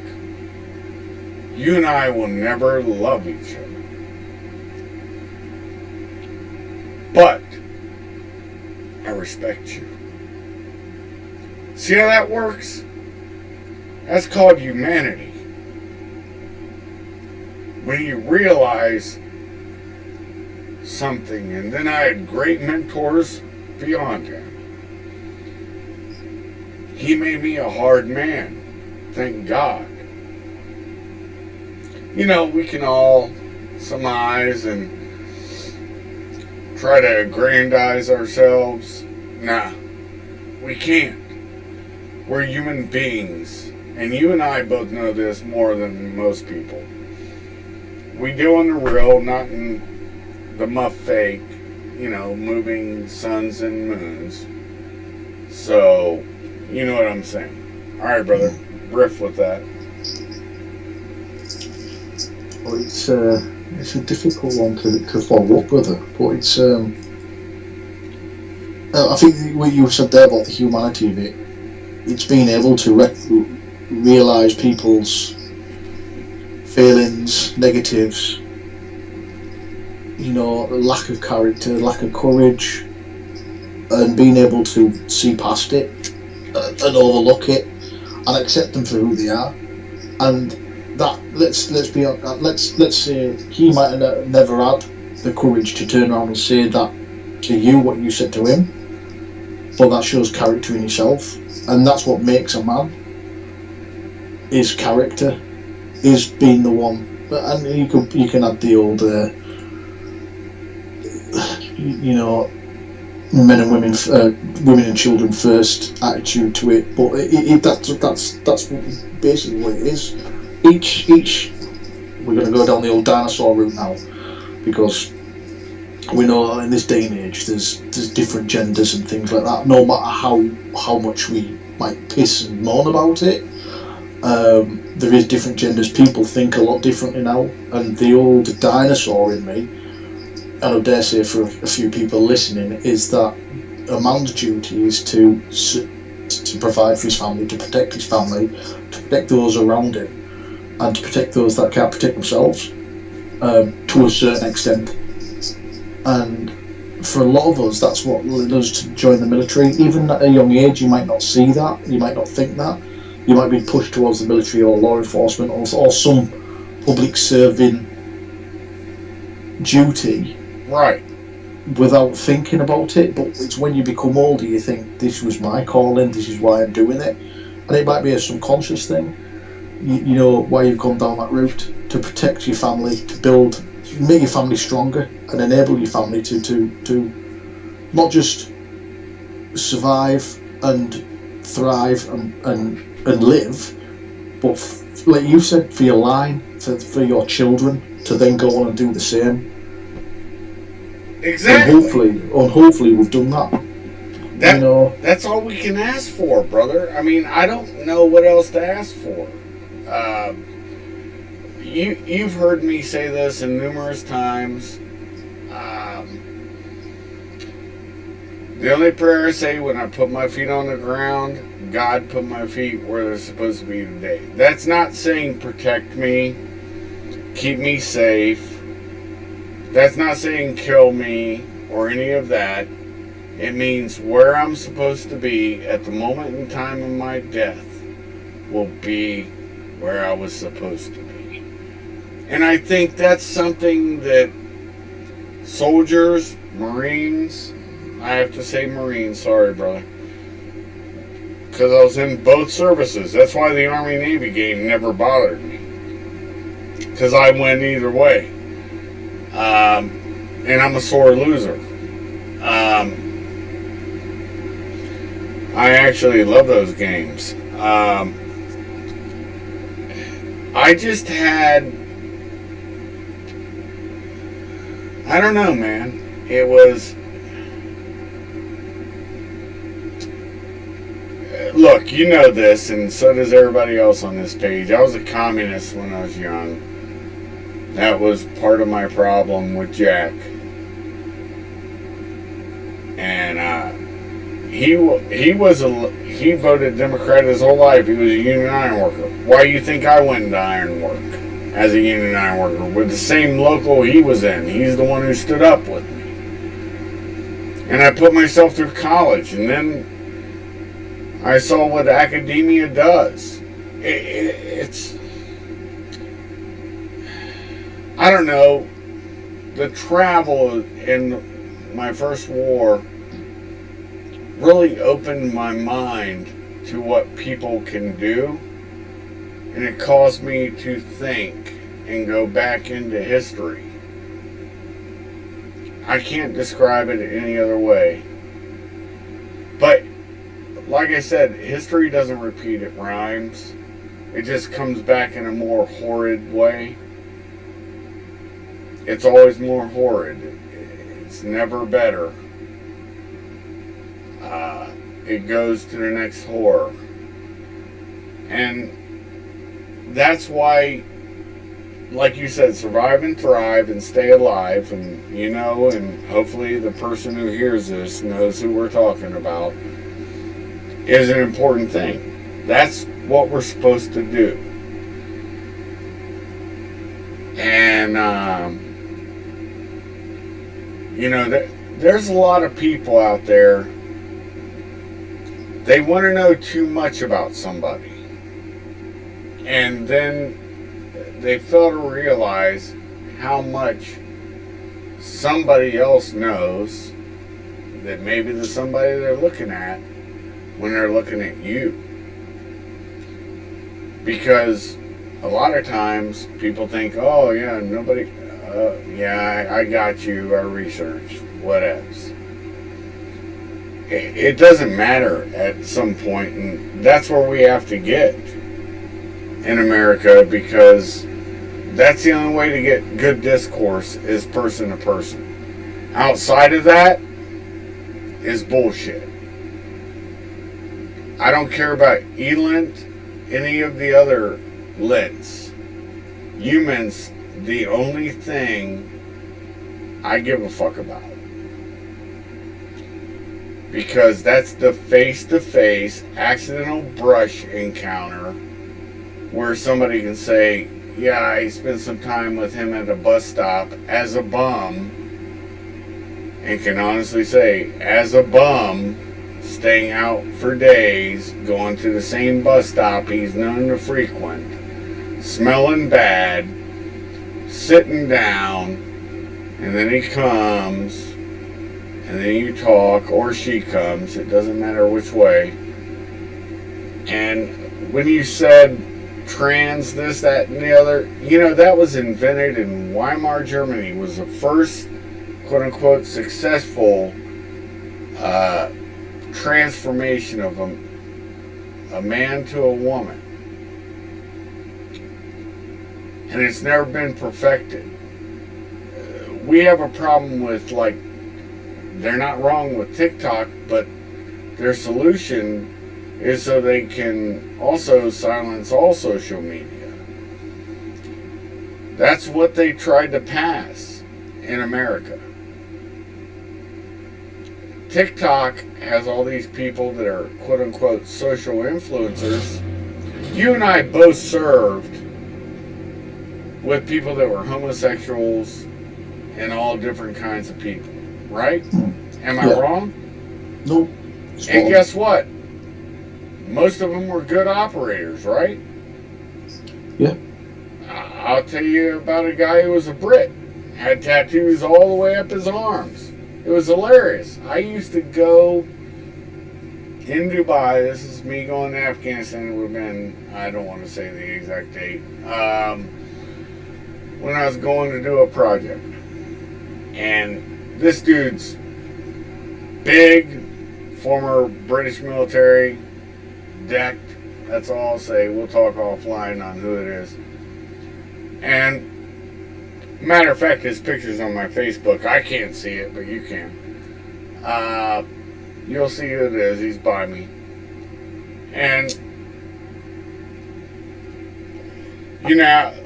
you and I will never love each other. But I respect you. See how that works? That's called humanity. When you realize something, and then I had great mentors beyond him. He made me a hard man. Thank God. You know, we can all surmise and try to aggrandize ourselves. Nah, we can't. We're human beings. And you and I both know this more than most people. We deal in the real, not in the muff fake, you know, moving suns and moons. So, you know what I'm saying. Alright, brother. Riff with that. Well, it's a difficult one to follow up, brother. But it's I think what you said there about the humanity of it, it's being able to realise people's failings, negatives, you know, lack of character, lack of courage, and being able to see past it and overlook it and accept them for who they are. And that let's say he might have never had the courage to turn around and say that to you, what you said to him, but that shows character in yourself, and that's what makes a man. Is character, is being the one. And you can add the old you know, men and women, women and children first attitude to it, but that's basically what it is. Each we're going to go down the old dinosaur route now, because we know in this day and age there's different genders and things like that. No matter how much we might piss and moan about it, there is different genders. People think a lot differently now, and the old dinosaur in me, and I dare say for a few people listening, is that a man's duty is to provide for his family, to protect his family, to protect those around him, and to protect those that can't protect themselves, to a certain extent. And for a lot of us, that's what led us to join the military. Even at a young age, you might not see that, you might not think that. You might be pushed towards the military or law enforcement or some public serving duty Right. without thinking about it. But it's when you become older, you think, this was my calling, this is why I'm doing it. And it might be a subconscious thing. You know why you've gone down that route, to protect your family, to make your family stronger and enable your family to not just survive and thrive and live, but like you said, for your line, for your children to then go on and do the same. Exactly. And hopefully we've done that. That's all we can ask for, brother. I mean, I don't know what else to ask for. You've heard me say this in numerous times. The only prayer I say when I put my feet on the ground, God put my feet where they're supposed to be today. That's not saying protect me, keep me safe. That's not saying kill me or any of that. It means where I'm supposed to be at the moment in time of my death will be where I was supposed to be. And I think that's something that soldiers, Marines, I have to say Marines, sorry brother, because I was in both services. That's why the Army-Navy game never bothered me, because I went either way. And I'm a sore loser. I actually love those games. I just had, I don't know, man. It was, look, you know this, and so does everybody else on this page. I was a communist when I was young. That was part of my problem with Jack. And he voted Democrat his whole life. He was a union iron worker. Why do you think I went into iron work as a union iron worker with the same local he was in? He's the one who stood up with me. And I put myself through college, and then I saw what academia does. It's I don't know. The travel in my first war really opened my mind to what people can do, and it caused me to think and go back into history. I can't describe it any other way. But like I said, history doesn't repeat, it rhymes. It just comes back in a more horrid way. It's always more horrid. It's never better. It goes to the next horror. And that's why, like you said, survive and thrive and stay alive. And and hopefully the person who hears this knows who we're talking about, is an important thing. That's what we're supposed to do. And there's a lot of people out there, they want to know too much about somebody, and then they fail to realize how much somebody else knows that maybe the somebody they're looking at when they're looking at you. Because a lot of times people think, oh yeah, nobody, I got you, I researched, what else? It doesn't matter at some point, and that's where we have to get in America, because that's the only way to get good discourse is person to person. Outside of that is bullshit. I don't care about Elint, any of the other lints. Humans, the only thing I give a fuck about. Because that's the face-to-face accidental brush encounter where somebody can say, yeah, I spent some time with him at a bus stop as a bum, and can honestly say, as a bum, staying out for days, going to the same bus stop he's known to frequent, smelling bad, sitting down, and then he comes, and then you talk, or she comes, it doesn't matter which way. And when you said trans, this, that, and the other, that was invented in Weimar, Germany, was the first quote-unquote successful transformation of a man to a woman. And it's never been perfected. We have a problem with, like, they're not wrong with TikTok, but their solution is so they can also silence all social media. That's what they tried to pass in America. TikTok has all these people that are quote-unquote social influencers. You and I both served with people that were homosexuals and all different kinds of people, right? Am I wrong? Nope. And guess what? Most of them were good operators, right? Yeah. I'll tell you about a guy who was a Brit. Had tattoos all the way up his arms. It was hilarious. I used to go in Dubai. This is me going to Afghanistan. It would have been, I don't want to say the exact date, when I was going to do a project. And this dude's big, former British military, decked. That's all I'll say. We'll talk offline on who it is. And matter of fact, his picture's on my Facebook. I can't see it, but you can. You'll see who it is. He's by me. And,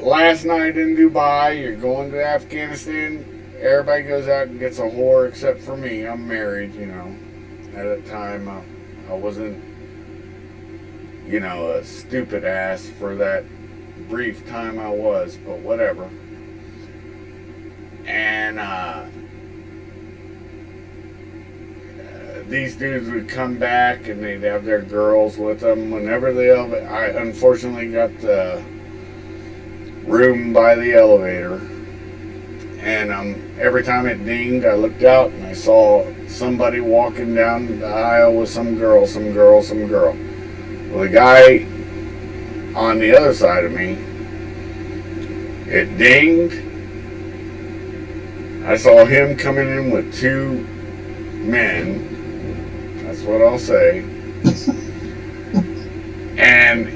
last night in Dubai, you're going to Afghanistan, everybody goes out and gets a whore except for me. I'm married, At that time, I wasn't, a stupid ass for that brief time I was, but whatever. And these dudes would come back and they'd have their girls with them. Whenever I unfortunately got the room by the elevator, and every time it dinged, I looked out and I saw somebody walking down the aisle with some girl. Well, the guy on the other side of me, it dinged. I saw him coming in with two men. That's what I'll say. And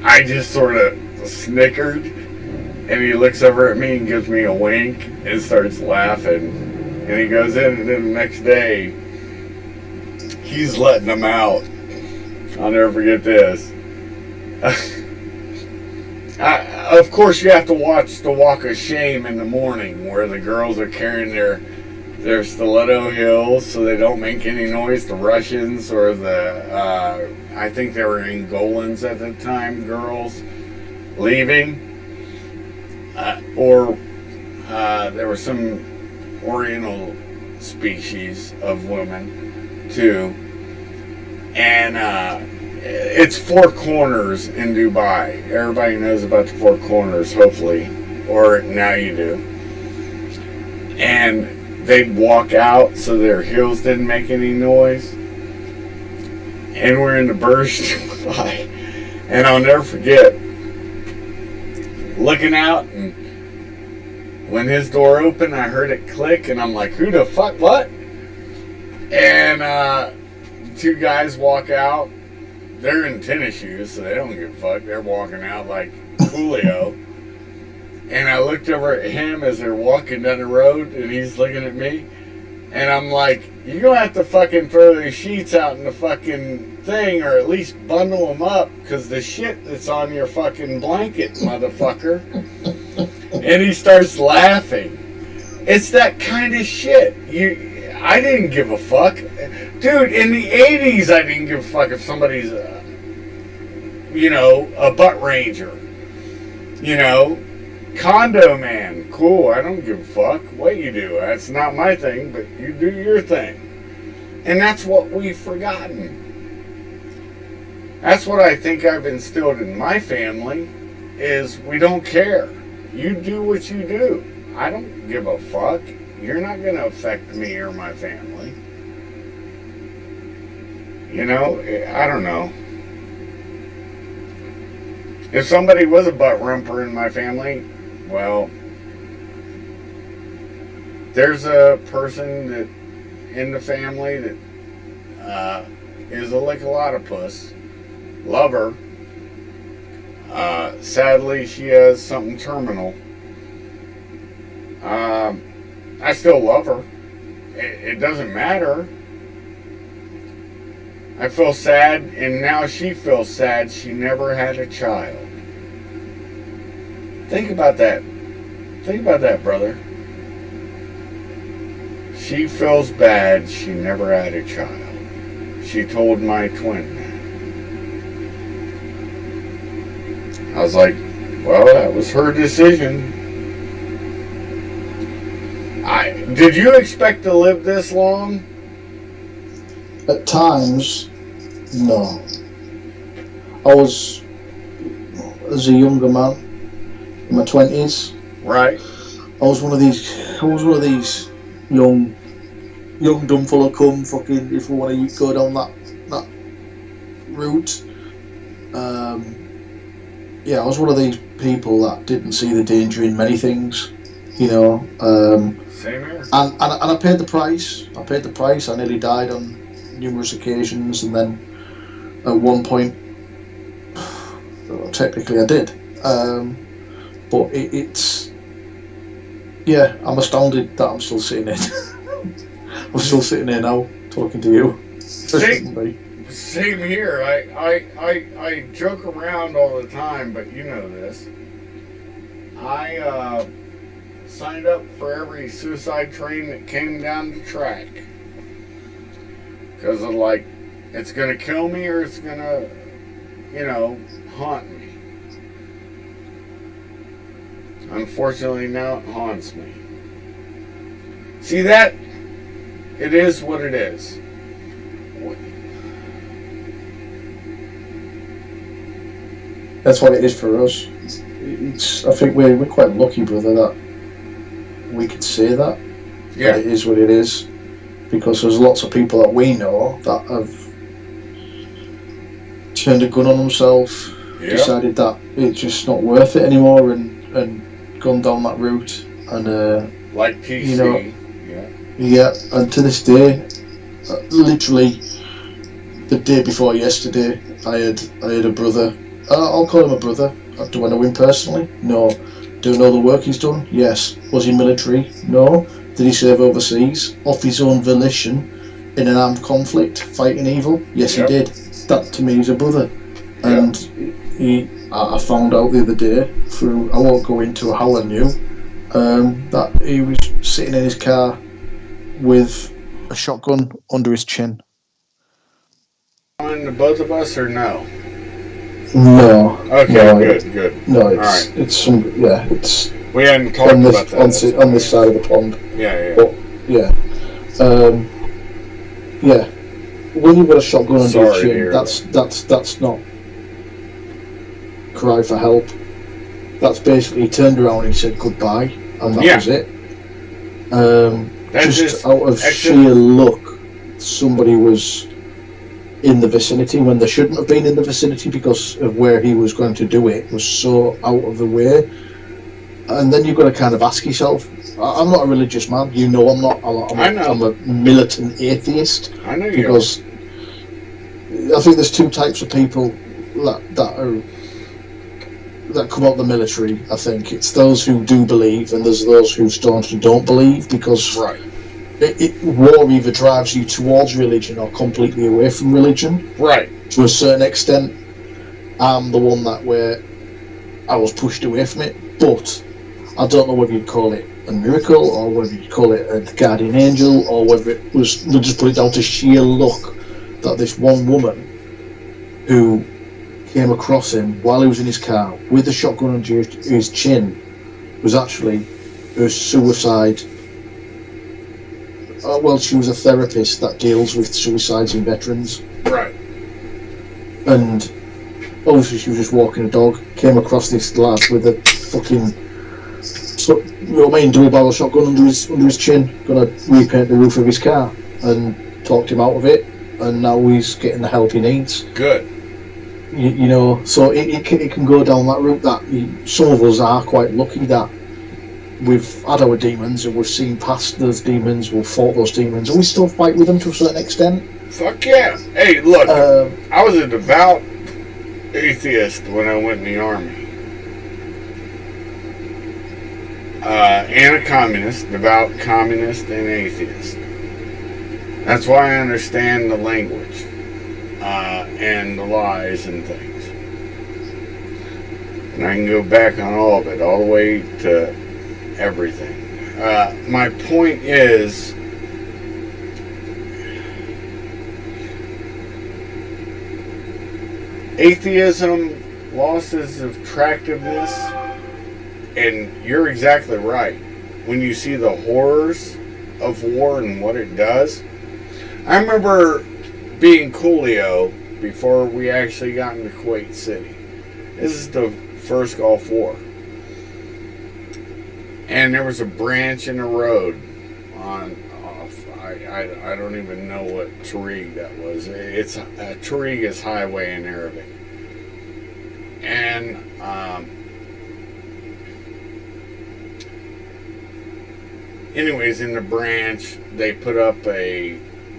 I just sort of snickered. And he looks over at me and gives me a wink and starts laughing. And he goes in, and then the next day, he's letting them out. I'll never forget this. Of course, you have to watch the Walk of Shame in the morning, where the girls are carrying their stiletto heels so they don't make any noise. The Russians or I think they were Angolans at the time, girls leaving. Or there were some Oriental species of women too. And it's Four Corners in Dubai. Everybody knows about the Four Corners, hopefully, or now you do. And they'd walk out so their heels didn't make any noise. And we're in the Burj Dubai. And I'll never forget looking out, and when his door opened, I heard it click, and I'm like, who the fuck, what? And two guys walk out. They're in tennis shoes, so they don't give a fuck. They're walking out like Coolio. And I looked over at him as they're walking down the road, and he's looking at me. And I'm like, you're going to have to fucking throw these sheets out in the fucking thing, or at least bundle them up, because the shit that's on your fucking blanket, motherfucker. And he starts laughing. It's that kind of shit. I didn't give a fuck. Dude, in the 80s, I didn't give a fuck if somebody's, a butt ranger. Condo man, cool. I don't give a fuck what you do. That's not my thing, but you do your thing. And that's what we've forgotten. That's what I think I've instilled in my family, is we don't care. You do what you do. I don't give a fuck. You're not going to affect me or my family. You know, I don't know. If somebody was a butt rumper in my family, well, there's a person that in the family that is a lick-a-lot-of-puss. Love her. Sadly, she has something terminal. I still love her. It doesn't matter. I feel sad, and now she feels sad she never had a child. Think about that. Think about that, brother. She feels bad she never had a child. She told my twin that. I was like, well, that was her decision. Did you expect to live this long? At times, no. I was, as a younger man, in my 20s. Right. I was one of these young dumb full of cum. Fucking, if we want to go down that route. Yeah, I was one of these people that didn't see the danger in many things. You know. Same here. And I paid the price. I nearly died on numerous occasions, and then at one point, technically I did. But it's, yeah, I'm astounded that I'm still sitting here. I'm still sitting here now, talking to you. Same here. I joke around all the time, but you know this. I signed up for every suicide train that came down the track. Because of like, it's going to kill me or it's going to, haunt me. Unfortunately, now it haunts me. See that? It is what it is. That's what it is for us. I think we're quite lucky, brother, that we could say that. Yeah. It is what it is. Because there's lots of people that we know that have turned a gun on themselves, decided that it's just not worth it anymore, and gone down that route. And like PC. Yeah, and to this day, literally the day before yesterday, I had a brother. I'll call him a brother. Do I know him personally? No. Do I know the work he's done? Yes. Was he military? No. Did he serve overseas, off his own volition, in an armed conflict, fighting evil? Yes, he did. That to me is a brother. And I found out the other day through, I won't go into how I knew, that he was sitting in his car with a shotgun under his chin. On the both of us or no? No. Okay, no, good. No, it's some, it's. We hadn't talked about that. On this side of the pond. Yeah. But, when you've got a shotgun under your chin, that's not cry for help. That's basically, he turned around and he said goodbye, and that was it. Just out of sheer luck, somebody was in the vicinity when they shouldn't have been in the vicinity because of where he was going to do it. Was so out of the way. And then you've got to kind of ask yourself, I'm not a religious man, I'm not. I'm a militant atheist. I know you. Because I think there's two types of people that come out of the military. I think it's those who do believe, and there's those who staunchly don't believe, because war either drives you towards religion or completely away from religion. Right. To a certain extent, I'm the one where I was pushed away from it, but I don't know whether you'd call it a miracle or whether you'd call it a guardian angel or whether it was, we'll just put it down to sheer luck that this one woman who came across him while he was in his car with a shotgun under his chin was actually her suicide. Well, she was a therapist that deals with suicides in veterans. Right. And obviously she was just walking a dog, came across this lad with a fucking, double barrel shotgun under his chin, gonna repaint the roof of his car, and talked him out of it, and now he's getting the help he needs. Good. You know, so it can go down that route. That some of us are quite lucky that we've had our demons and we've seen past those demons, we've fought those demons, and we still fight with them to a certain extent. Fuck yeah. Hey, look, I was a devout atheist when I went in the army. And a communist, devout communist and atheist. That's why I understand the language and the lies and things. And I can go back on all of it, all the way to everything. My point is, atheism lost its attractiveness, and you're exactly right. When you see the horrors of war and what it does, I remember being Coolio before we actually got into Kuwait City. This is the first Gulf War. And there was a branch in the road I don't even know what Tariq that was. It's Tariq is highway in Arabic. And anyways, in the branch, they put up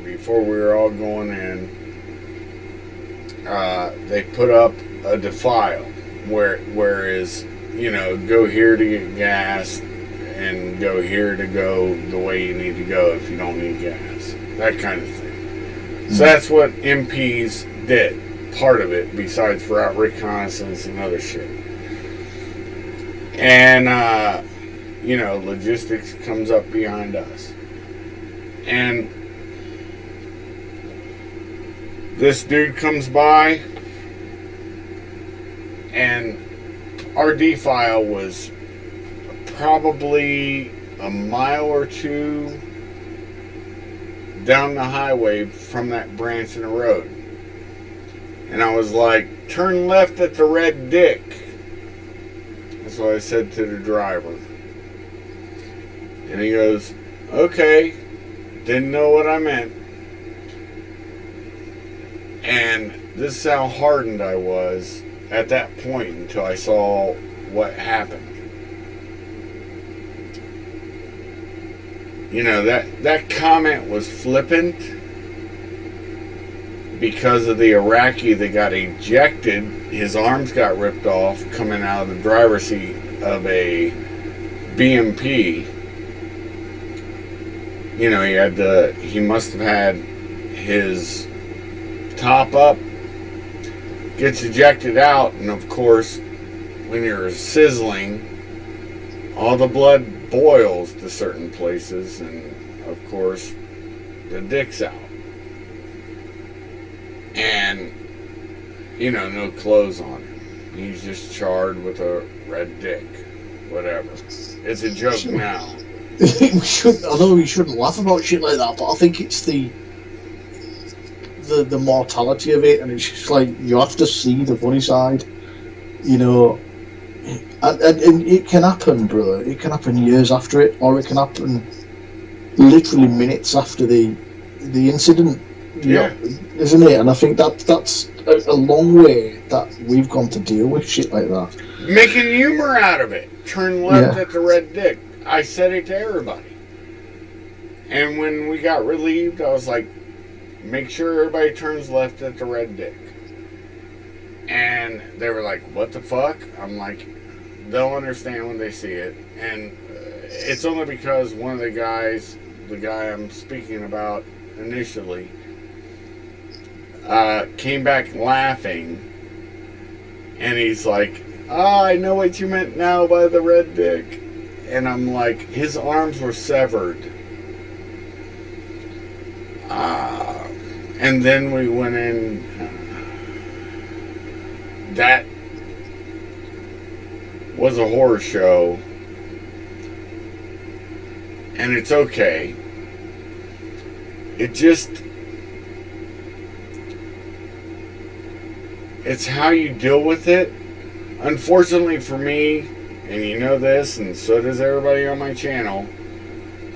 before we were all going in, they put up a defile whereas, go here to get gas and go here to go the way you need to go if you don't need gas. That kind of thing. Mm-hmm. So that's what MPs did. Part of it, besides for route reconnaissance and other shit. And, logistics comes up behind us. And this dude comes by, and our defile was probably a mile or two down the highway from that branch in the road. And I was like, turn left at the red dick. That's what I said to the driver. And he goes, okay. Didn't know what I meant. And this is how hardened I was at that point until I saw what happened. That comment was flippant because of the Iraqi that got ejected. His arms got ripped off coming out of the driver's seat of a BMP. He must have had his top up, gets ejected out, and of course, when you're sizzling, all the blood boils to certain places, and of course, the dick's out. And, no clothes on him. He's just charred with a red dick. Whatever. It's a joke now. Although we shouldn't laugh about shit like that, but I think it's the mortality of it, and it's just like, you have to see the funny side. And it can happen, brother. It can happen years after it, or it can happen literally minutes after the incident. Yeah. Isn't it? And I think that's a long way that we've gone to deal with shit like that. Making humor out of it. Turn left at the red dick. I said it to everybody. And when we got relieved, I was like, make sure everybody turns left at the red dick. And they were like, what the fuck? I'm like, they'll understand when they see it. And it's only because one of the guys, the guy I'm speaking about initially, came back laughing. And he's like, I know what you meant now by the red dick. And I'm like, his arms were severed. And then we went in. That was a horror show and it's okay. It just, it's how you deal with it. Unfortunately for me, and you know this, and so does everybody on my channel,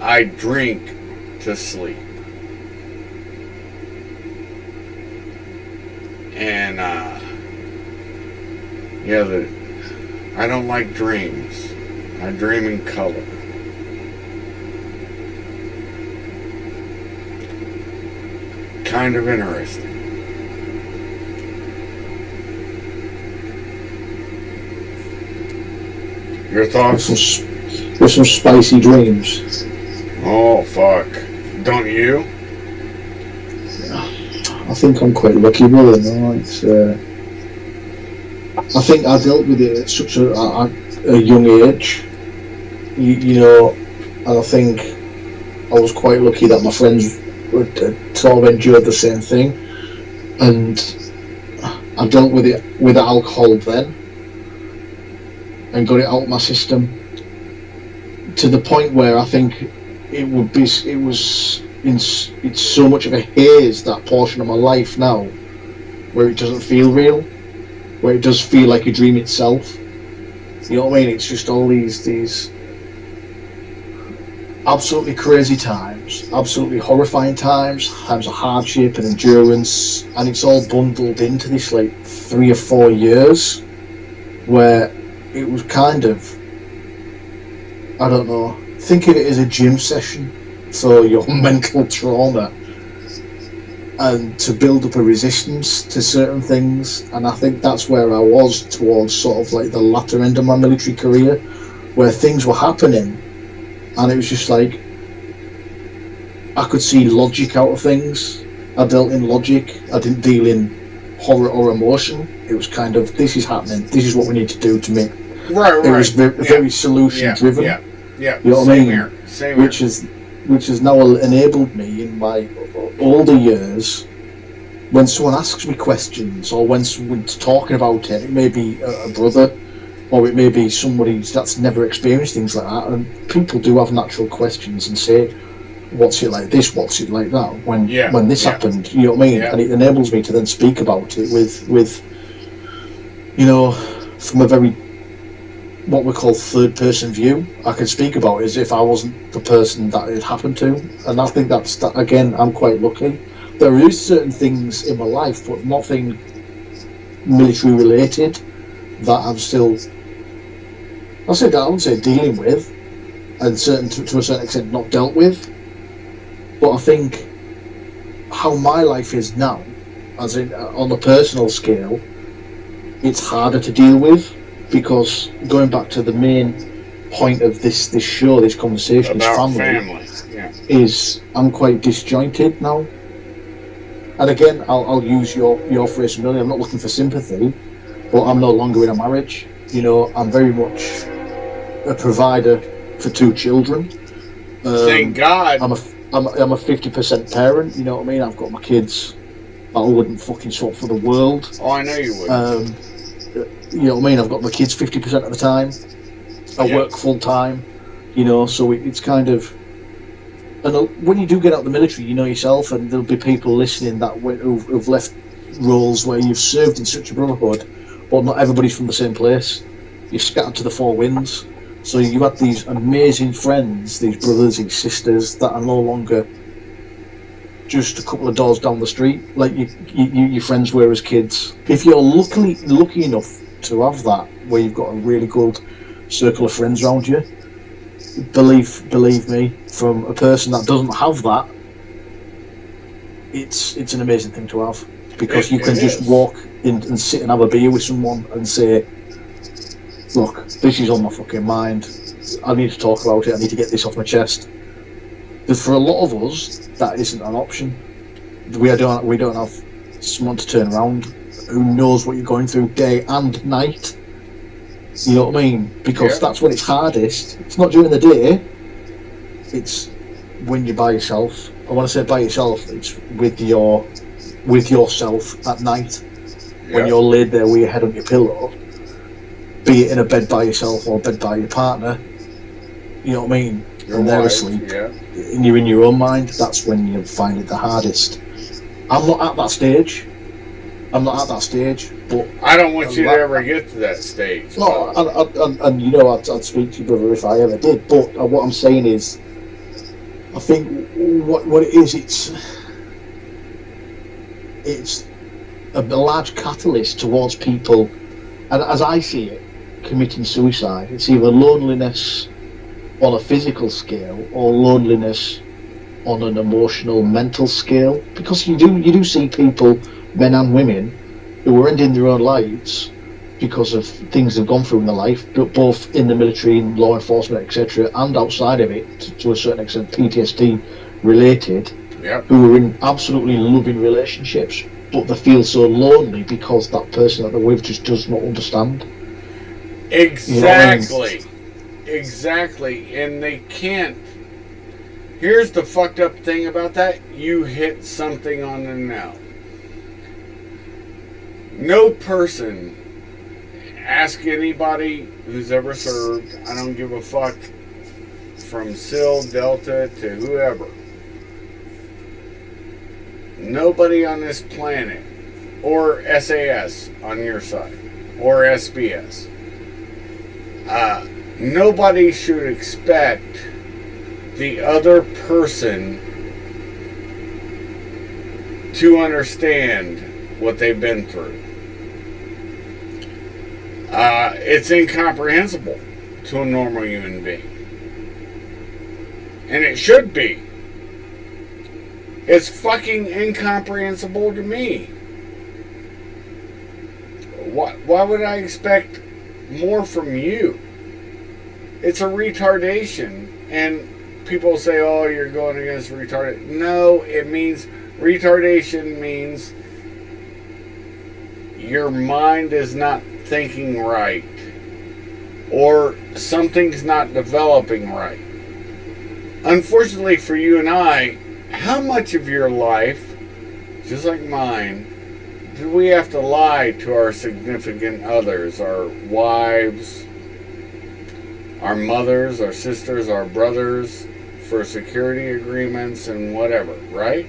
I drink to sleep. And, I don't like dreams. I dream in color. Kind of interesting. Your thoughts? With some spicy dreams. Oh, fuck. Don't you? I think I'm quite lucky, brother. No, I think I dealt with it at such a young age. You know, and I think I was quite lucky that my friends sort of endured the same thing. And I dealt with it with alcohol then, and got it out of my system to the point where I think it's so much of a haze, that portion of my life now, where it doesn't feel real, where it does feel like a dream itself. You know what I mean? It's just all these absolutely crazy times, absolutely horrifying times of hardship and endurance, and it's all bundled into this like 3 or 4 years where it was kind of, I don't know, think of it as a gym session for your mental trauma and to build up a resistance to certain things. And I think that's where I was towards sort of like the latter end of my military career, where things were happening and it was just like I could see logic out of things. I dealt in logic. I didn't deal in horror or emotion. It was kind of, this is happening, this is what we need to do to make. Right. It was very solution driven. Yeah. You know what I mean? Here. Same which has now enabled me in my older years, when someone asks me questions or when someone's talking about it may be a brother or it may be somebody that's never experienced things like that, and people do have natural questions and say, what's it like this, what's it like that, when this happened, you know what I mean? And it enables me to then speak about it with you know, from a very, what we call third person view. I can speak about it as if I wasn't the person that it happened to, and I think that again, I'm quite lucky. There is certain things in my life, but nothing military related, that I'm still, I would say dealing with, and to a certain extent not dealt with. But I think how my life is now, as in on a personal scale, it's harder to deal with, because going back to the main point of this show, this conversation, about is family. Is I'm quite disjointed now. And again, I'll use your phrase familiar. I'm not looking for sympathy, but I'm no longer in a marriage. You know, I'm very much a provider for 2 children. Thank God. I'm a 50% parent. You know what I mean? I've got my kids that I wouldn't fucking swap for the world. Oh, I know you would. You know what I mean? I've got my kids 50% of the time. I work full time. You know, so it's kind of. And when you do get out of the military, you know yourself, and there'll be people listening that who've left roles where you've served in such a brotherhood, but not everybody's from the same place. You've scattered to the 4 winds. So you've had these amazing friends, these brothers, these sisters that are no longer just a couple of doors down the street like your friends were as kids. If you're lucky enough to have that, where you've got a really good circle of friends around you, believe me, from a person that doesn't have that, it's an amazing thing to have, because you can just walk in and sit and have a beer with someone and say, look, this is on my fucking mind, I need to talk about it, I need to get this off my chest. But for a lot of us, that isn't an option. We don't have someone to turn around who knows what you're going through day and night. You know what I mean? Because that's when it's hardest. It's not during the day, it's when you're by yourself. And when I say by yourself, it's with yourself at night, when you're laid there with your head on your pillow, be it in a bed by yourself or a bed by your partner. You know what I mean? Your and they're wives, asleep, yeah. and you're in your own mind, that's when you find it the hardest. I'm not at that stage. But I don't want you to ever get to that stage. no, and you know, I'd speak to your brother if I ever did. But what I'm saying is, I think what it is, it's a large catalyst towards people, and as I see it, committing suicide. It's either loneliness on a physical scale or loneliness on an emotional, mental scale. Because you do see people, men and women, who are ending their own lives because of things they've gone through in their life, but both in the military, in law enforcement, etc., and outside of it, to a certain extent, PTSD related, Yep. who are in absolutely loving relationships, but they feel so lonely because that person that they're with just does not understand. Exactly. You know what I mean? Exactly. And they can't. Here's the fucked up thing about that. You hit something on the nail. No person, ask anybody who's ever served, I don't give a fuck, from SEAL, Delta to whoever. Nobody on this planet, or SAS on your side, or SBS, nobody should expect the other person to understand what they've been through. It's incomprehensible to a normal human being. And it should be. It's fucking incomprehensible to me. Why would I expect more from you? It's a retardation. And people say, oh, you're going against retardation. No, it means retardation means your mind is not thinking right, or something's not developing right. Unfortunately for you and I, how much of your life, just like mine, do we have to lie to our significant others, our wives, our mothers, our sisters, our brothers, for security agreements and whatever, right?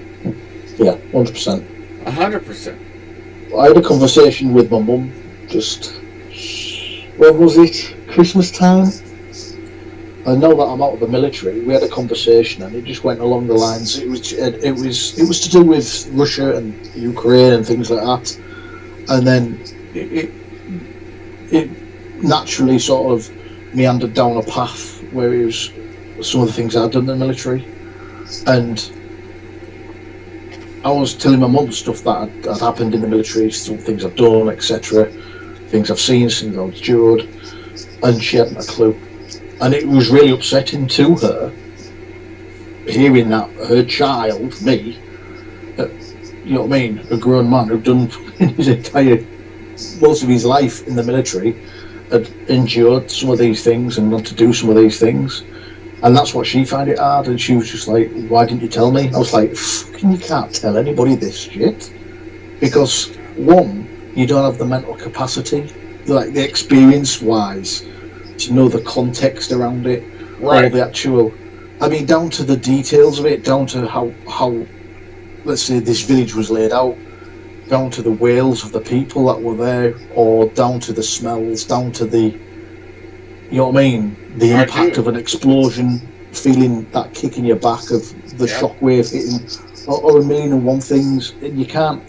Yeah, 100%. 100%. I had a conversation with my mum just, when was it? Christmas time? I know that I'm out of the military. We had a conversation, and it just went along the lines. It was to do with Russia and Ukraine and things like that, and then it naturally sort of meandered down a path where it was some of the things I'd done in the military, and I was telling my mum stuff that had happened in the military, some things I've done, etc., things I've seen, things I've endured, and she hadn't a clue. And it was really upsetting to her, hearing that her child, me, you know what I mean, a grown man who'd done his most of his life in the military, had endured some of these things and had to do some of these things. And that's what she found it hard, and she was just like, why didn't you tell me? I was like, fucking, you can't tell anybody this shit. Because, one, you don't have the mental capacity, like the experience-wise, to know the context around it, right, or the actual, I mean, down to the details of it, down to how let's say this village was laid out, down to the wails of the people that were there, or down to the smells, down to the, you know what I mean, the impact of an explosion, feeling that kick in your back of the shockwave hitting, or a million and one things. You can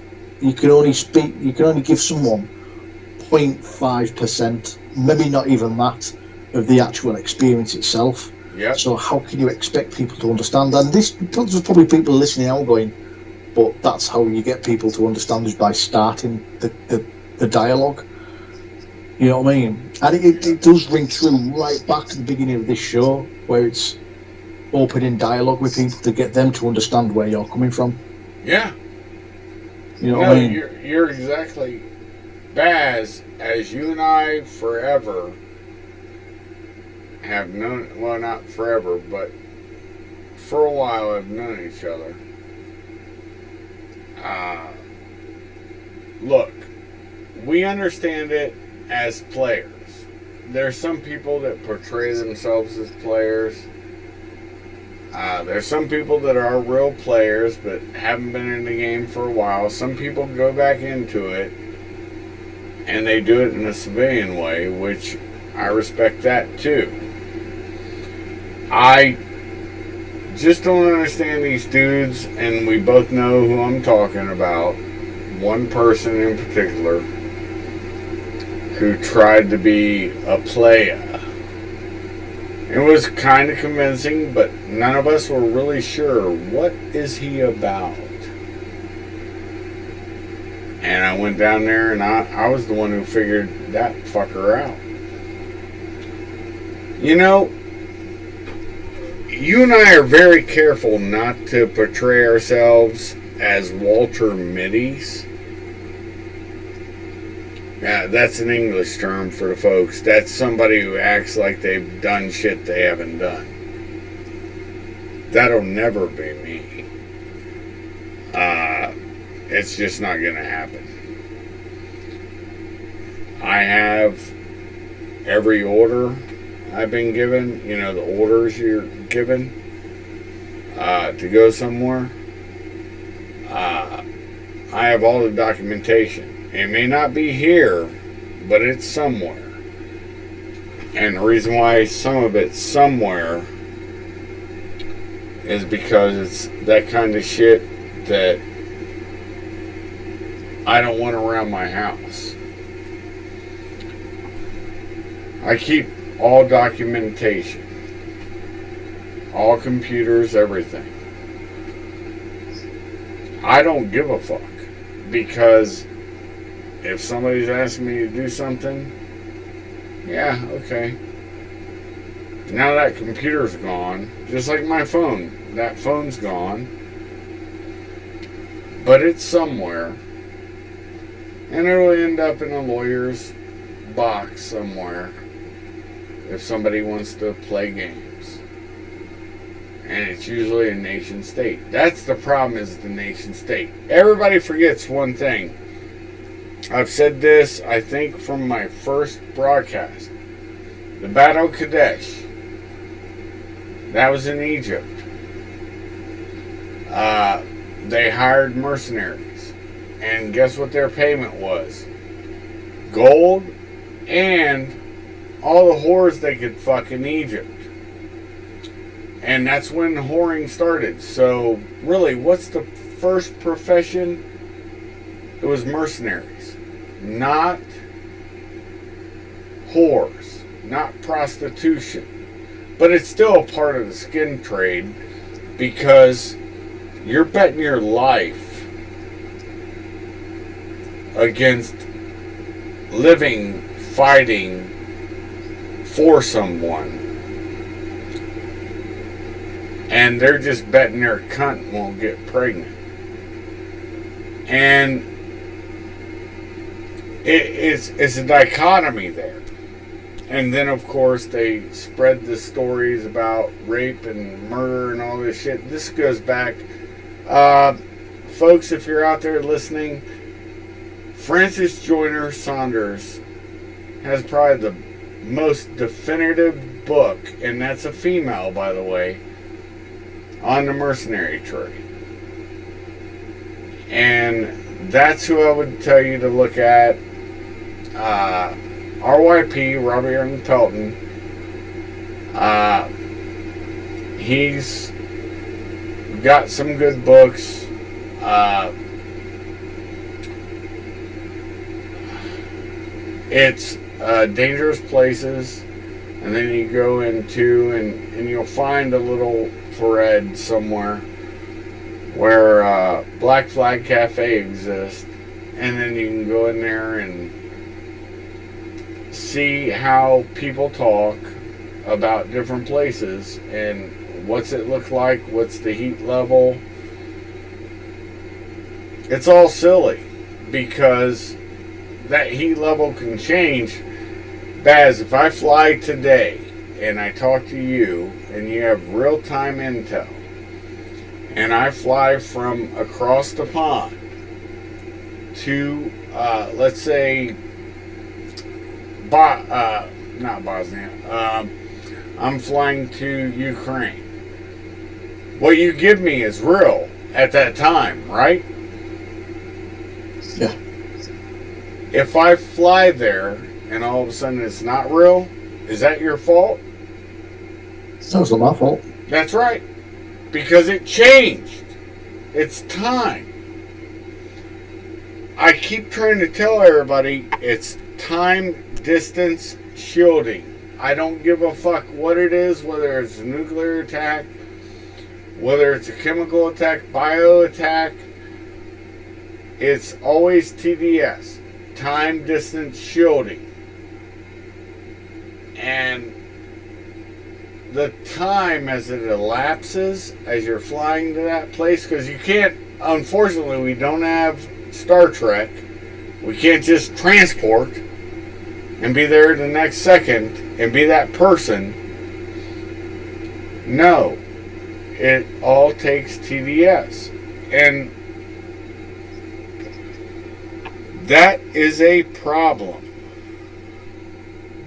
only give someone 0.5%, maybe not even that, of the actual experience itself. Yep. So how can you expect people to understand? And there's probably people listening out going, but that's how you get people to understand, is by starting the dialogue. You know what I mean? And it does ring true right back to the beginning of this show, where it's opening dialogue with people to get them to understand where you're coming from. Yeah. You know what I mean? You're exactly... Baz, as you and I forever have known... Well, not forever, but for a while have known each other. Look, we understand it as players. There's some people that portray themselves as players. There's some people that are real players but haven't been in the game for a while. Some people go back into it and they do it in a civilian way, which I respect that too. I just don't understand these dudes, and we both know who I'm talking about. One person in particular who tried to be a player. It was kind of convincing, but none of us were really sure, what is he about? And I went down there and I was the one who figured that fucker out. You know, you and I are very careful not to portray ourselves as Walter Mitty's. Yeah, that's an English term for the folks. That's somebody who acts like they've done shit they haven't done. That'll never be me. It's just not going to happen. I have every order I've been given, you know, the orders you're given to go somewhere. I have all the documentation. It may not be here, but it's somewhere. And the reason why some of it's somewhere is because it's that kind of shit that I don't want around my house. I keep all documentation, all computers, everything. I don't give a fuck, because if somebody's asking me to do something, yeah, okay. Now that computer's gone, just like my phone. That phone's gone, but it's somewhere, and it'll end up in a lawyer's box somewhere if somebody wants to play games. And it's usually a nation state. That's the problem, is the nation state. Everybody forgets one thing. I've said this, I think, from my first broadcast. The Battle of Kadesh. That was in Egypt. They hired mercenaries. And guess what their payment was? Gold and all the whores they could fuck in Egypt. And that's when whoring started. So, really, what's the first profession? It was mercenaries. Not whores. Not prostitution. But it's still a part of the skin trade, because you're betting your life against living, fighting for someone. And they're just betting their cunt won't get pregnant. And it's a dichotomy there. And then, of course, they spread the stories about rape and murder and all this shit. This goes back. Folks, if you're out there listening, Frances Joyner Saunders has probably the most definitive book, and that's a female, by the way, on the mercenary trade. And that's who I would tell you to look at. RYP, Robert Young Pelton. He's got some good books. It's Dangerous Places, and then you go into and you'll find a little thread somewhere where Black Flag Cafe exists, and then you can go in there and see how people talk about different places and what's it look like, what's the heat level. It's all silly, because that heat level can change. Baz, if I fly today and I talk to you and you have real-time intel, and I fly from across the pond to, let's say, not Bosnia, I'm flying to Ukraine, What you give me is real at that time, right? Yeah. If I fly there and all of a sudden it's not real, is that your fault? No, it's not my fault. That's right. Because it changed. It's time. I keep trying to tell everybody it's time distance shielding. I don't give a fuck what it is, whether it's a nuclear attack, whether it's a chemical attack, bio attack. It's always TDS, time distance shielding. And the time as it elapses as you're flying to that place, because you can't, unfortunately, we don't have Star Trek. We can't just transport and be there the next second and be that person. No, it all takes TDS. And that is a problem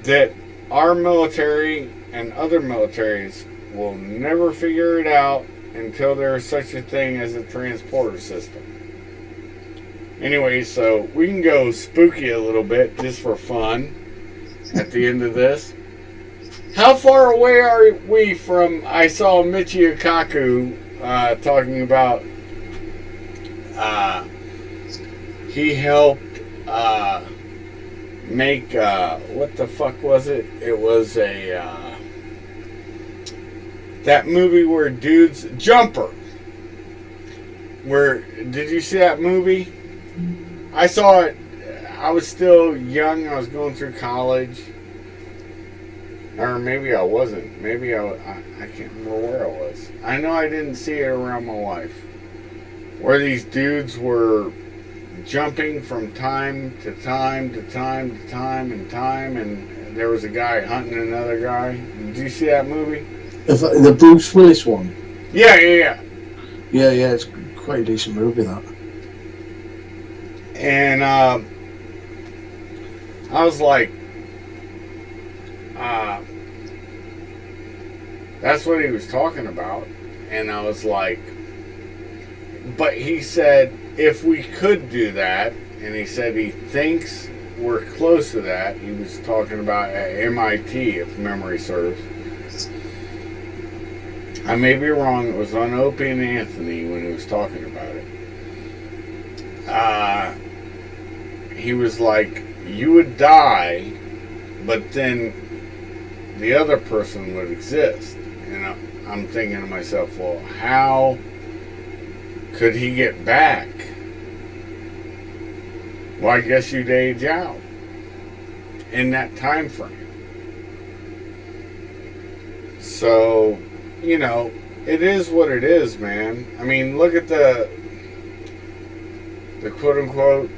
that our military and other militaries will never figure it out until there is such a thing as a transporter system. Anyway, so we can go spooky a little bit just for fun at the end of this. How far away are we from, I saw Michio Kaku talking about he helped make, what the fuck was it? It was that movie where dudes, Jumper. Did you see that movie? I saw it, I was still young, I was going through college. Or maybe I wasn't. Maybe I can't remember where I was. I know I didn't see it around my wife. Where these dudes were jumping from time to time to time to time and time, and there was a guy hunting another guy. Did you see that movie? The Bruce Willis one? Yeah. Yeah, it's quite a decent movie, that. And I was like, that's what he was talking about. And I was like, but he said, if we could do that, and he said he thinks we're close to that. He was talking about at MIT, if memory serves. I may be wrong. It was on Opie and Anthony when he was talking about it. He was like, you would die, but then the other person would exist. And I'm thinking to myself, well, how could he get back? Well, I guess you'd age out in that time frame. So, it is what it is, man. I mean, look at the quote-unquote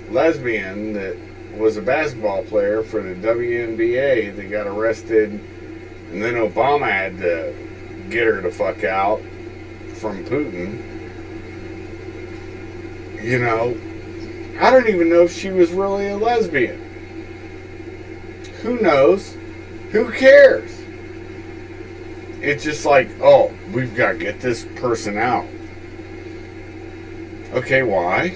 lesbian that was a basketball player for the WNBA that got arrested, and then Obama had to get her the fuck out from Putin. I don't even know if she was really a lesbian. Who knows? Who cares? It's just like, oh, we've got to get this person out. Okay, why?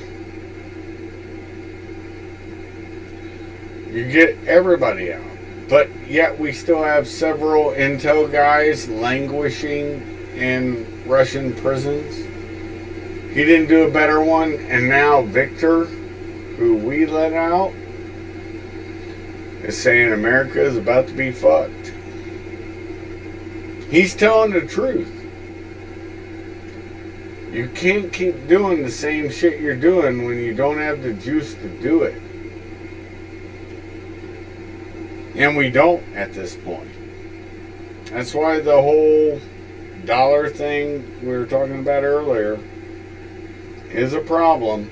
You get everybody out. But yet we still have several intel guys languishing in Russian prisons. He didn't do a better one, and now Victor, who we let out, is saying America is about to be fucked. He's telling the truth. You can't keep doing the same shit you're doing when you don't have the juice to do it. And we don't at this point. That's why the whole dollar thing we were talking about earlier is a problem.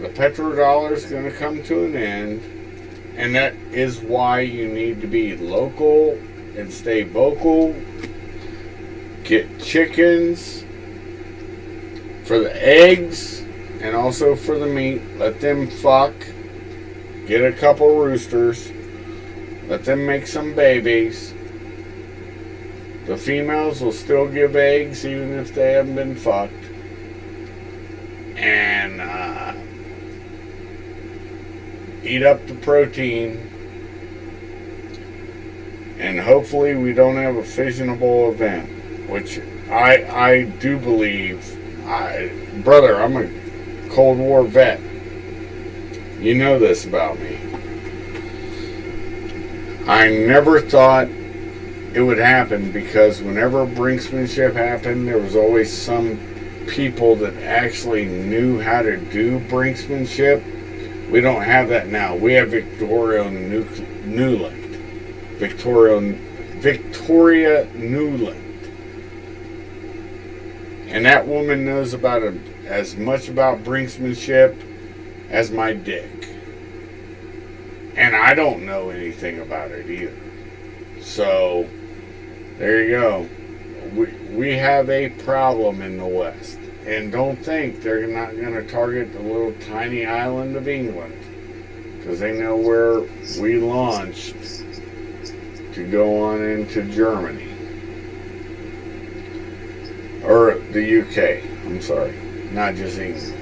The petrodollar is going to come to an end, and that is why you need to be local and stay vocal. Get chickens for the eggs and also for the meat. Let them fuck. Get a couple roosters. Let them make some babies. The females will still give eggs even if they haven't been fucked. And eat up the protein. And hopefully we don't have a fissionable event. Which I do believe. Brother, I'm a Cold War vet. You know this about me. I never thought it would happen because whenever brinksmanship happened, there was always some people that actually knew how to do brinksmanship. We don't have that now. We have Victoria Newland. Victoria Newland. And that woman knows about as much about brinksmanship as my dick. And I don't know anything about it either. So, there you go. We have a problem in the West. And don't think they're not going to target the little tiny island of England. Because they know where we launched to go on into Germany. Or the UK. I'm sorry. Not just England.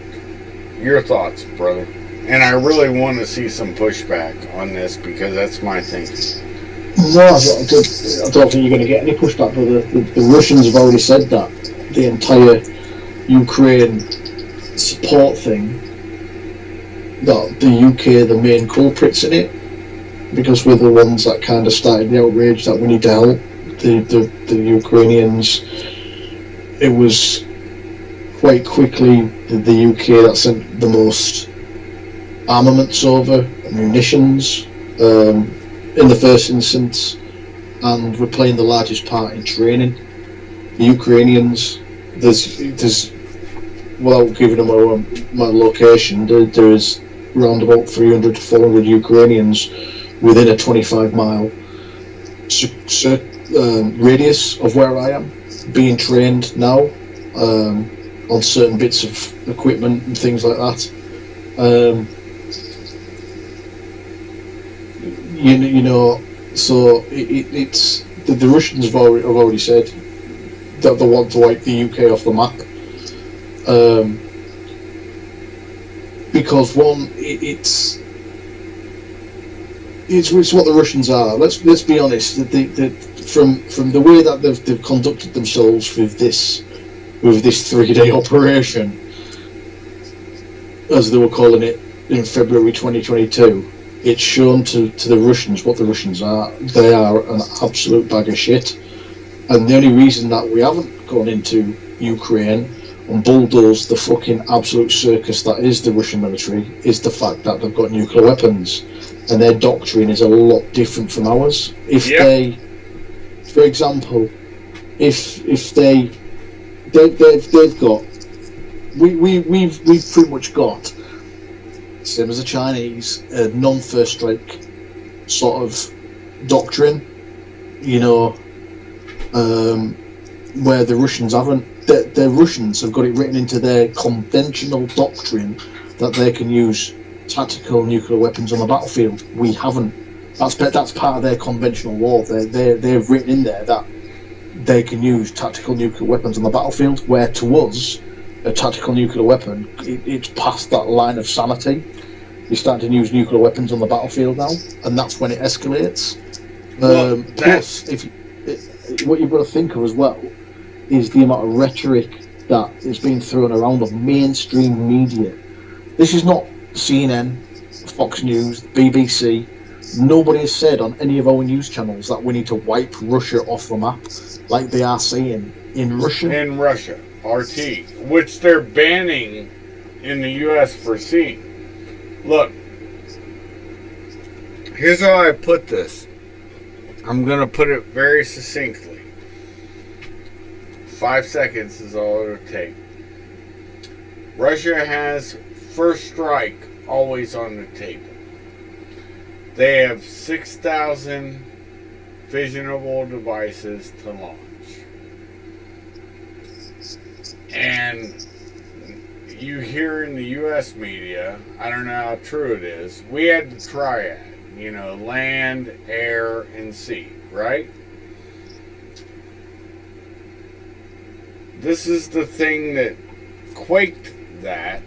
Your thoughts, brother. And I really want to see some pushback on this because that's my thinking. No, I don't think you're going to get any pushback, but the Russians have already said that. The entire Ukraine support thing, that the UK are the main culprits in it, because we're the ones that kind of started the outrage that we need to help the Ukrainians. It was quite quickly the UK that sent the most armaments over, munitions, in the first instance, and we're playing the largest part in training. The Ukrainians, there's without giving them my location, there's around about 300 to 400 Ukrainians within a 25-mile radius of where I am, being trained now on certain bits of equipment and things like that. You know, so it's the Russians have already said that they want to wipe the UK off the map, because one, it's what the Russians are. Let's be honest. From the way that they've conducted themselves with this 3-day operation, as they were calling it in February 2022. It's shown to the Russians what the Russians are. They are an absolute bag of shit. And the only reason that we haven't gone into Ukraine and bulldozed the fucking absolute circus that is the Russian military is the fact that they've got nuclear weapons. And their doctrine is a lot different from ours. If they, for example, if they've got, we've pretty much got, same as the Chinese, a non-first strike sort of doctrine, you know, where the Russians haven't. The Russians have got it written into their conventional doctrine that they can use tactical nuclear weapons on the battlefield. We haven't. That's part of their conventional law. They've written in there that they can use tactical nuclear weapons on the battlefield, where to us, a tactical nuclear weapon, it's past that line of sanity. You're starting to use nuclear weapons on the battlefield now, and that's when it escalates. Plus, what you've got to think of as well is the amount of rhetoric that is being thrown around of mainstream media. This is not CNN, Fox News, BBC. Nobody has said on any of our news channels that we need to wipe Russia off the map, like they are saying in Russia. In Russia. RT, which they're banning in the US for seeing. Look, here's how I put this. I'm going to put it very succinctly. 5 seconds is all it'll take. Russia has first strike always on the table. They have 6,000 fissionable devices to launch. And you hear in the U.S. media, I don't know how true it is, we had the triad, you know, land, air, and sea, right? this is the thing that quaked that,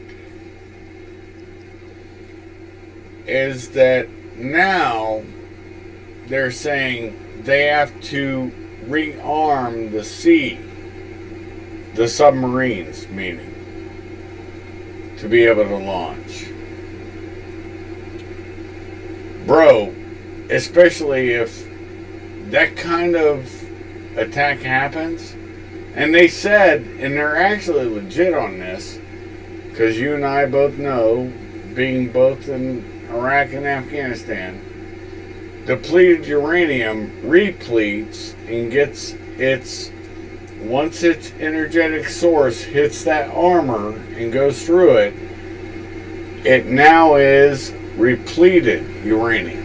is that now they're saying they have to rearm the sea, the submarines, meaning, to be able to launch. Bro, especially if that kind of attack happens, and they said, and they're actually legit on this, because you and I both know, being both in Iraq and Afghanistan, depleted uranium repletes and gets its, once its energetic source hits that armor and goes through it, it now is repleted uranium.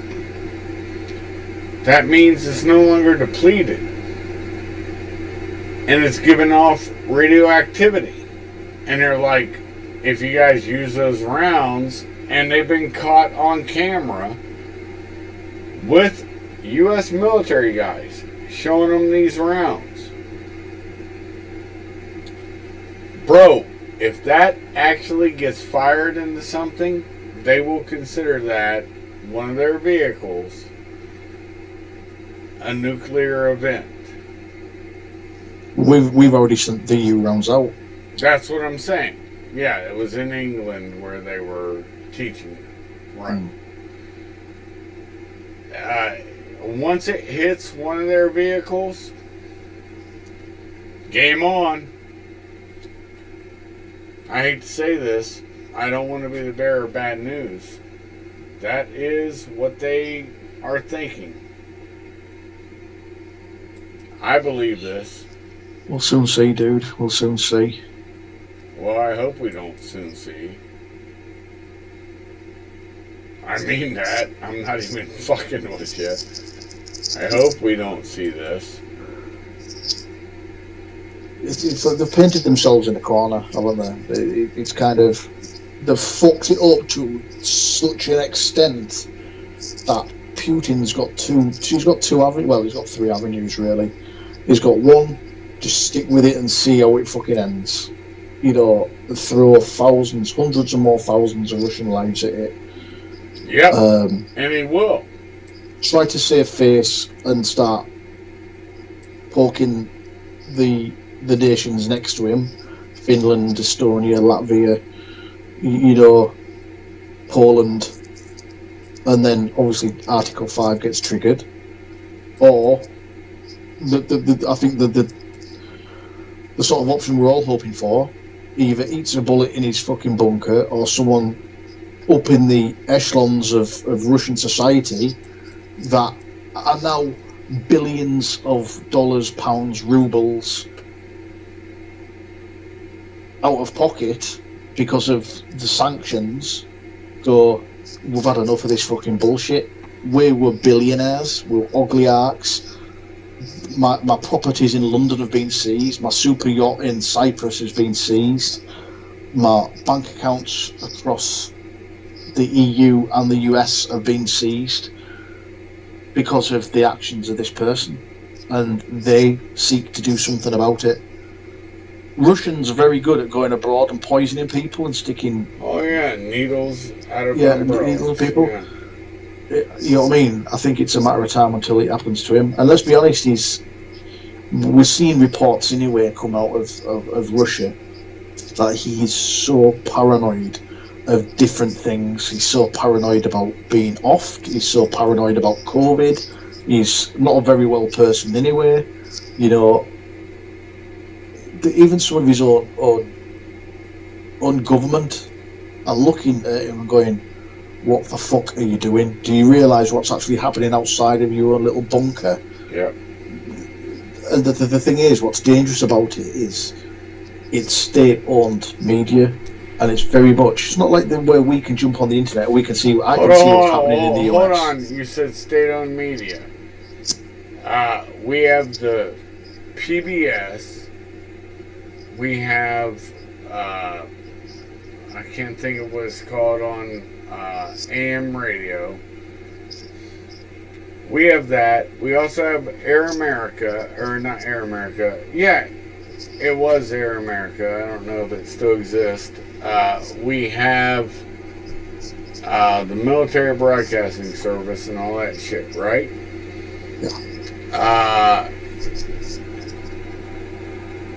That means it's no longer depleted, and it's giving off radioactivity. And they're like, if you guys use those rounds, and they've been caught on camera with U.S. military guys showing them these rounds. Bro, if that actually gets fired into something, they will consider that one of their vehicles a nuclear event. We've already sent the U rounds out. That's what I'm saying. Yeah, it was in England where they were teaching it. Right. Once it hits one of their vehicles, game on. I hate to say this. I don't want to be the bearer of bad news. That is what they are thinking. I believe this. We'll soon see, dude. We'll soon see. Well, I hope we don't soon see. I mean that. I'm not even fucking with you. I hope we don't see this. It's like they've painted themselves in a corner, haven't they? It's kind of... They've fucked it up to such an extent that Putin's got two... He's got two avenues... Well, he's got three avenues, really. He's got one, just stick with it and see how it fucking ends. You know, throw thousands, hundreds and more thousands of Russian lives at it. Yep, and he will. Try to save face and start poking the nations next to him. Finland, Estonia, Latvia, you know, Poland. And then, obviously, Article 5 gets triggered. Or, I think the sort of option we're all hoping for, either eats a bullet in his fucking bunker, or someone up in the echelons of Russian society that are now billions of dollars, pounds, rubles out of pocket because of the sanctions, go, we've had enough of this fucking bullshit. We were billionaires, we were oligarchs. My properties in London have been seized. My super yacht in Cyprus has been seized. My bank accounts across the EU and the US have been seized because of the actions of this person, and they seek to do something about it. Russians are very good at going abroad and poisoning people and sticking... Oh yeah, needles out of needles people. Yeah. You know what I mean? I think it's a matter of time until it happens to him. And let's be honest, we're seeing reports anyway come out of Russia that he is so paranoid of different things. He's so paranoid about being offed. He's so paranoid about COVID. He's not a very well person anyway. You know, even some of his own government are looking at him and going, what the fuck are you doing? Do you realise what's actually happening outside of your little bunker? Yeah. And the thing is, what's dangerous about it is it's state-owned media, and it's very much... It's not like where we can jump on the internet and we can see... I can see what's happening in the US. Hold on, you said state-owned media. We have the PBS. We have... I can't think of what it's called on AM radio. We have that. We also have Air America, or not Air America. Yeah, It was Air America. I don't know if it still exists. We have the military broadcasting service and all that shit, right? Yeah.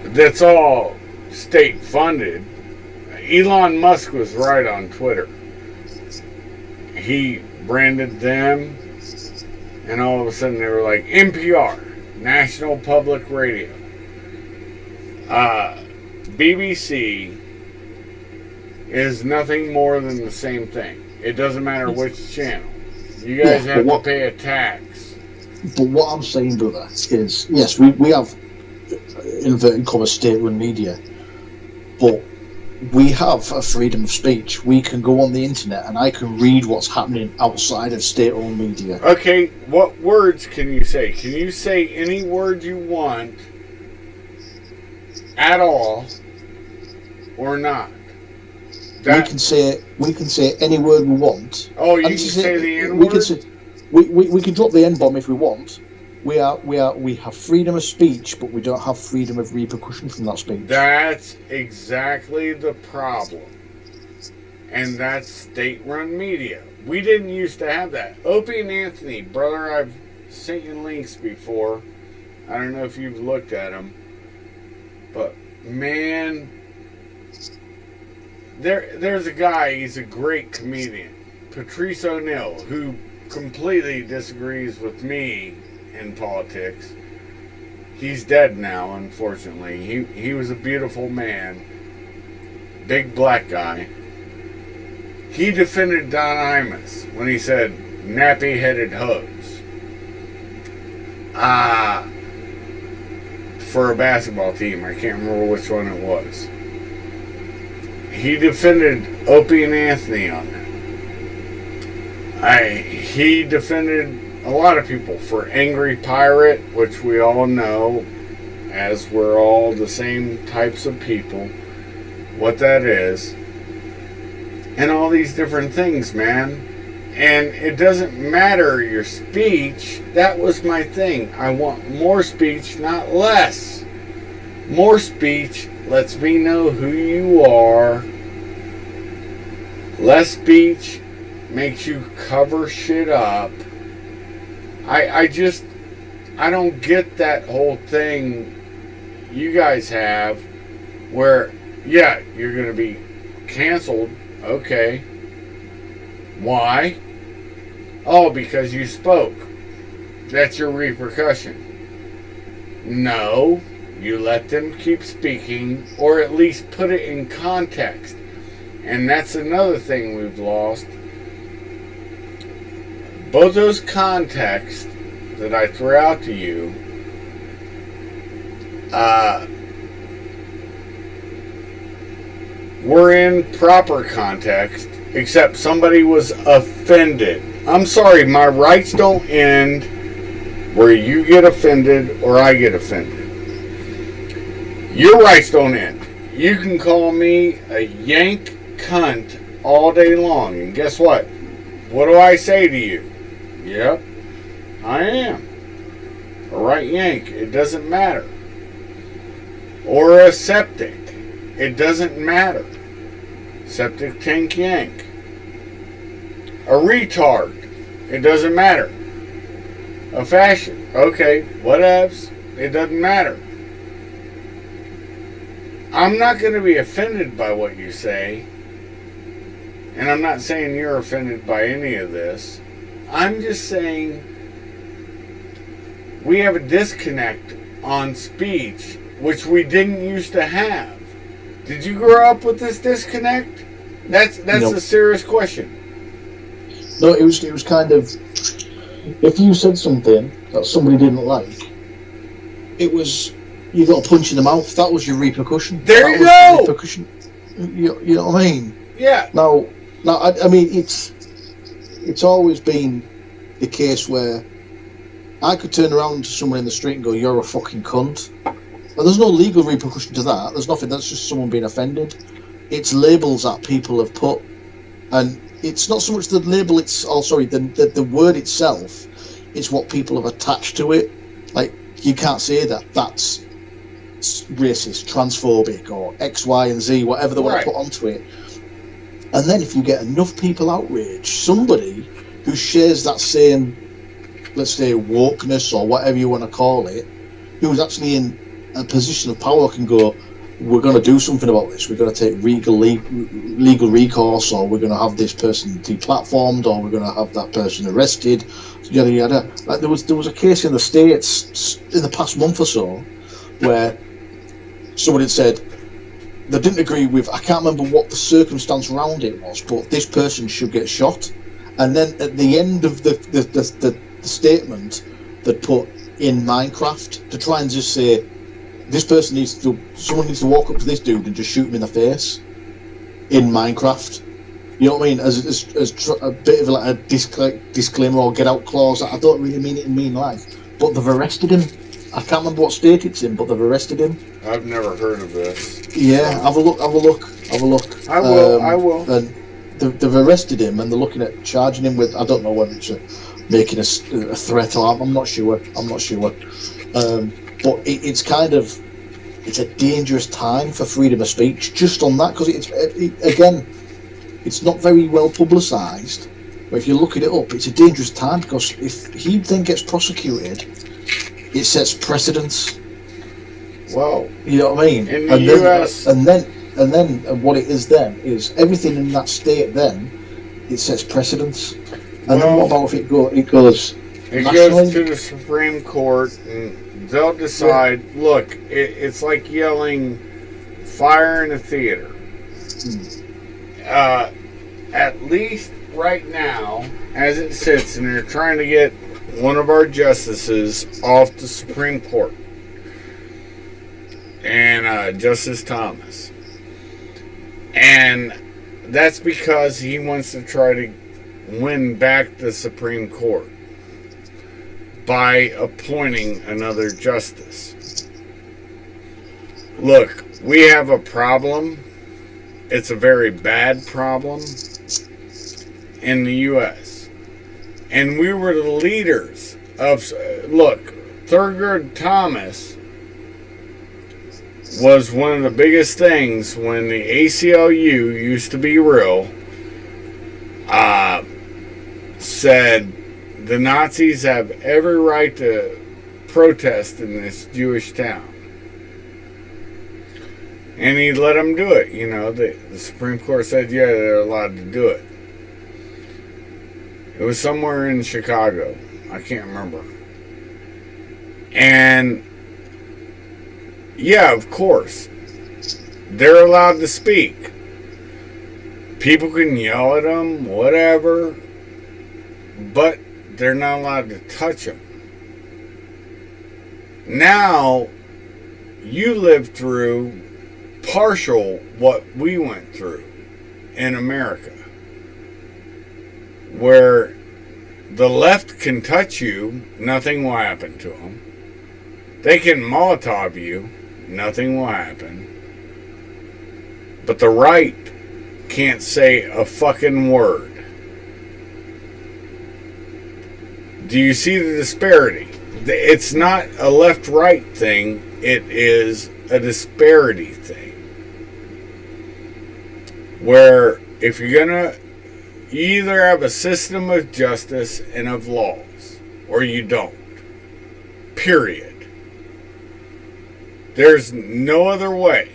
That's all state funded. Elon Musk was right on Twitter. He branded them, and all of a sudden they were like NPR, National Public Radio. BBC is nothing more than the same thing. It doesn't matter which channel. You guys have to pay a tax. But what I'm saying, brother, is yes, we have inverted commas state-run media, but we have a freedom of speech. We can go on the internet and I can read what's happening outside of state-owned media. Okay, what words can you say? Can you say any word you want at all or not? We can say any word we want. Oh, you can say the N-word? We can drop the N-bomb if we want. We have freedom of speech, but we don't have freedom of repercussion from that speech. That's exactly the problem. And that's state-run media. We didn't used to have that. Opie and Anthony, brother, I've sent you links before. I don't know if you've looked at them. But, man, there's a guy, he's a great comedian, Patrice O'Neill, who completely disagrees with me in politics. He's dead now, unfortunately. He was a beautiful man, big black guy. He defended Don Imus when he said nappy-headed hose for a basketball team. I can't remember which one it was. He defended Opie and Anthony on that. He defended a lot of people for Angry Pirate, which we all know, as we're all the same types of people, what that is, and all these different things, man. And it doesn't matter your speech. That was my thing. I want more speech, not less. More speech lets me know who you are. Less speech makes you cover shit up. I don't get that whole thing you guys have where, yeah, you're going to be canceled. Okay. Why? Oh, because you spoke. That's your repercussion. No, you let them keep speaking, or at least put it in context. And that's another thing we've lost. Both those contexts that I threw out to you, were in proper context, except somebody was offended. I'm sorry, my rights don't end where you get offended or I get offended. Your rights don't end. You can call me a yank cunt all day long, and guess what? What do I say to you? Yep, I am. A right yank, it doesn't matter. Or a septic, it doesn't matter. Septic tank yank. A retard, it doesn't matter. A fashion, okay, whatevs, it doesn't matter. I'm not going to be offended by what you say, and I'm not saying you're offended by any of this. I'm just saying we have a disconnect on speech, which we didn't used to have. Did you grow up with this disconnect? That's No. a serious question. No, it was kind of, if you said something that somebody didn't like, it was, you got a punch in the mouth. That was your repercussion. There that you was go. the repercussion. You know what I mean? Yeah. Now, I mean, it's always been the case where I could turn around to someone in the street and go, "You're a fucking cunt." But there's no legal repercussion to that. There's nothing. That's just someone being offended. It's labels that people have put, and it's not so much the label. It's the word itself. It's what people have attached to it. Like, you can't say that. That's racist, transphobic, or X, Y, and Z, whatever they want to put onto it. And then if you get enough people outraged, somebody who shares that same, let's say, wokeness or whatever you want to call it, who's actually in a position of power can go, we're going to do something about this. We're going to take legal recourse, or we're going to have this person deplatformed, or we're going to have that person arrested, yada yada. Like there was a case in the States in the past month or so where somebody had said they didn't agree with, I can't remember what the circumstance around it was, but this person should get shot. And then at the end of the statement, they'd put in Minecraft to try and just say, someone needs to walk up to this dude and just shoot him in the face in Minecraft. You know what I mean? As a bit of like a disclaimer or get out clause. I don't really mean it in mean life, but they've arrested him. I can't remember what state it's in, but they've arrested him. I've never heard of this. Yeah, have a look. I will. And they've arrested him, and they're looking at charging him with, I don't know whether it's making a threat or I'm not sure. But it's kind of, it's a dangerous time for freedom of speech just on that, because it's not very well publicised. But if you look it up, it's a dangerous time, because if he then gets prosecuted, it sets precedence. Well, you know what I mean? In the US, and then what it is then is everything in that state. Then it sets precedence. And then what about if it goes? It goes to the Supreme Court, and they'll decide. Yeah. Look, it's like yelling fire in a theater. At least right now, as it sits, and they're trying to get one of our justices off the Supreme Court, and Justice Thomas, and that's because he wants to try to win back the Supreme Court by appointing another justice. Look, we have a problem. It's a very bad problem in the U.S. And we were the leaders of... Look, Thurgood Thomas was one of the biggest things when the ACLU used to be real. Said the Nazis have every right to protest in this Jewish town. And he let them do it. You know, the Supreme Court said, yeah, they're allowed to do it. It was somewhere in Chicago. I can't remember. And, yeah, of course, they're allowed to speak. People can yell at them, whatever, but they're not allowed to touch them. Now, you lived through partial what we went through in America, where the left can touch you, nothing will happen to them. They can Molotov you, nothing will happen. But the right can't say a fucking word. Do you see the disparity? It's not a left-right thing. It is a disparity thing. Where if you're gonna, you either have a system of justice and of laws, or you don't. Period. There's no other way.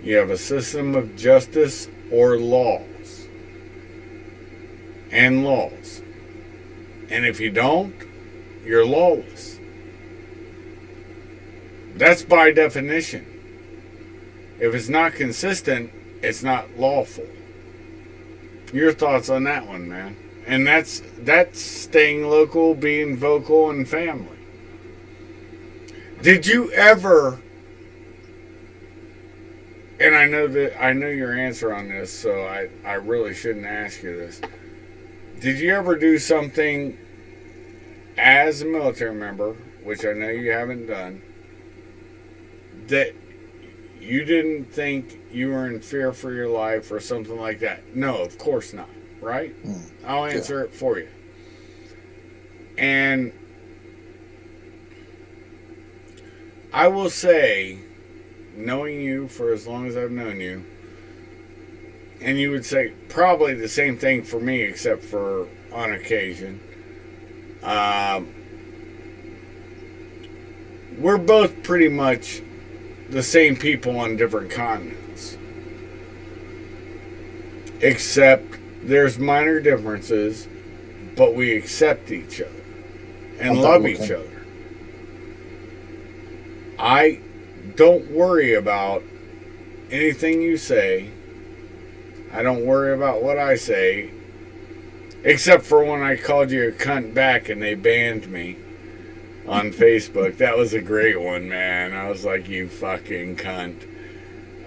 You have a system of justice or laws. And laws. And if you don't, you're lawless. That's by definition. If it's not consistent, it's not lawful. Your thoughts on that one, man? And that's staying local, being vocal, and family. Did you ever, and I know your answer on this, so I really shouldn't ask you this. Did you ever do something as a military member, which I know you haven't done, that you didn't think you were in fear for your life or something like that? No, of course not, right? I'll answer it for you. I will say, knowing you for as long as I've known you, and you would say probably the same thing for me, except for on occasion. We're both pretty much the same people on different continents. Except there's minor differences, but we accept each other and love each other. I don't worry about anything you say. I don't worry about what I say, except for when I called you a cunt back and they banned me on Facebook. That was a great one, man. I was like, you fucking cunt.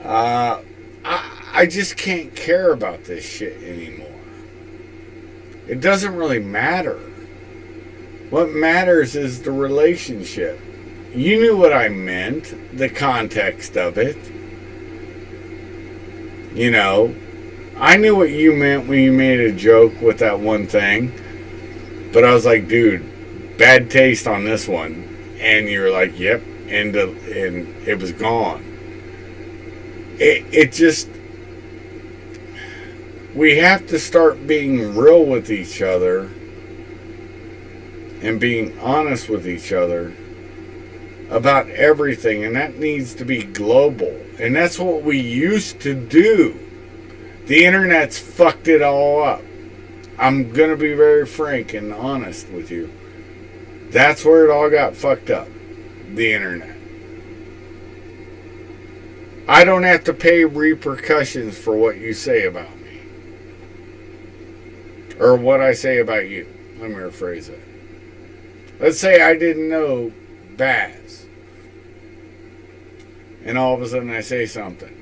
I just can't care about this shit anymore. It doesn't really matter. What matters is the relationship. You knew what I meant, the context of it. You know, I knew what you meant when you made a joke with that one thing. But I was like, dude, bad taste on this one. And you were like, yep. And it was gone. It just... We have to start being real with each other and being honest with each other about everything, and that needs to be global. And that's what we used to do. The internet's fucked it all up. I'm gonna be very frank and honest with you. That's where it all got fucked up. The internet. I don't have to pay repercussions for what you say about me. Or what I say about you. Let me rephrase it. Let's say I didn't know Baz. And all of a sudden I say something.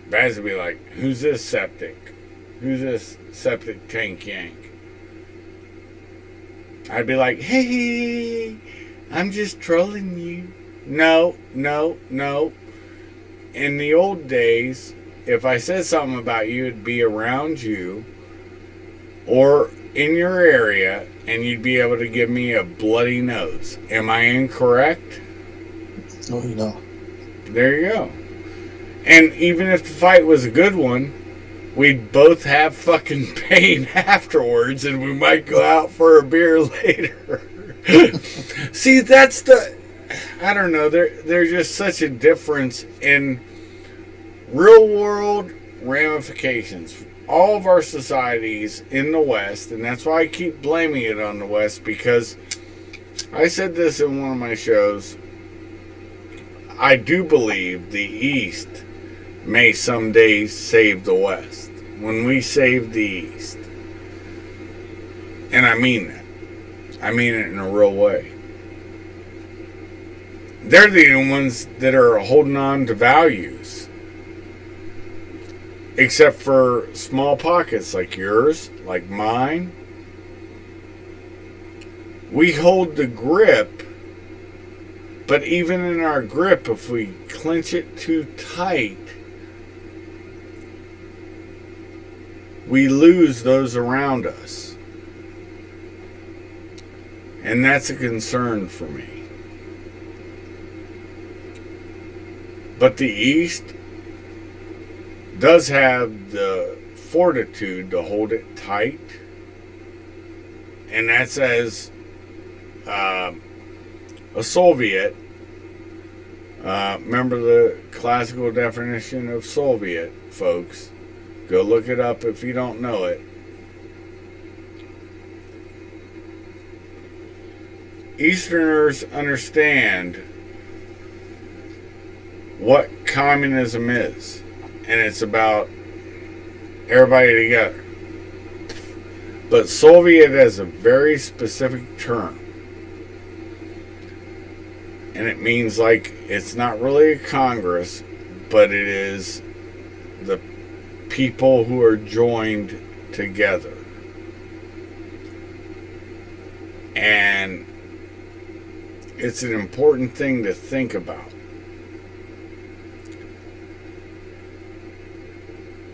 Baz would be like, who's this septic? Who's this septic tank yank? I'd be like, hey, I'm just trolling you. No. In the old days, if I said something about you, it'd be around you or in your area, and you'd be able to give me a bloody nose. Am I incorrect? No, you're not. There you go. And even if the fight was a good one, we'd both have fucking pain afterwards, and we might go out for a beer later. See, that's the... I don't know. There's just such a difference in real world ramifications. All of our societies in the West, and that's why I keep blaming it on the West, because I said this in one of my shows. I do believe the East may someday save the West. When we save the East. And I mean that. I mean it in a real way. They're the ones that are holding on to values. Except for small pockets like yours, like mine. We hold the grip, but even in our grip, if we clench it too tight, we lose those around us. And that's a concern for me. But the East does have the fortitude to hold it tight. And that's as a Soviet. Remember the classical definition of Soviet, folks. Go look it up if you don't know it. Easterners understand what communism is. And it's about everybody together. But Soviet is a very specific term. And it means like it's not really a Congress, but it is the people who are joined together. And it's an important thing to think about.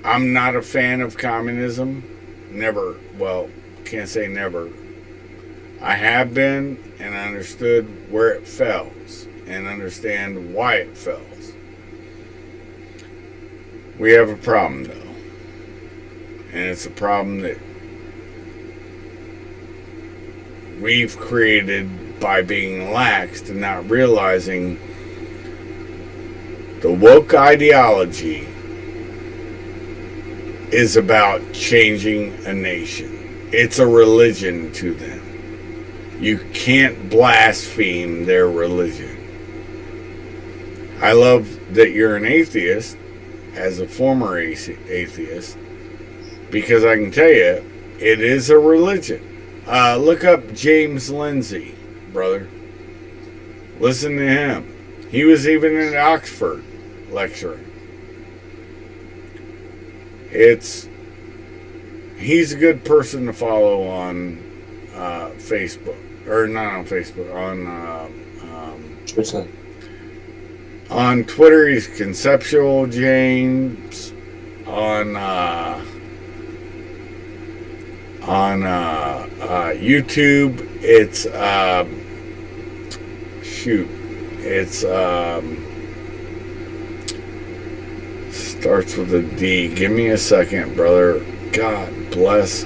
I'm not a fan of communism. Never. Well, can't say never. I have been, and I understood where it fails. and understand why it fails. We have a problem, though. And it's a problem that we've created by being lax and not realizing the woke ideology is about changing a nation. It's a religion to them. You can't blaspheme their religion. I love that you're an atheist, as a former atheist, because I can tell you, it is a religion. Look up James Lindsay, brother. Listen to him. He was even in Oxford lecturing. He's a good person to follow on Facebook. Or not on Facebook, on Twitter. On Twitter, he's Conceptual James. On YouTube, it's starts with a D. Give me a second, brother. God bless.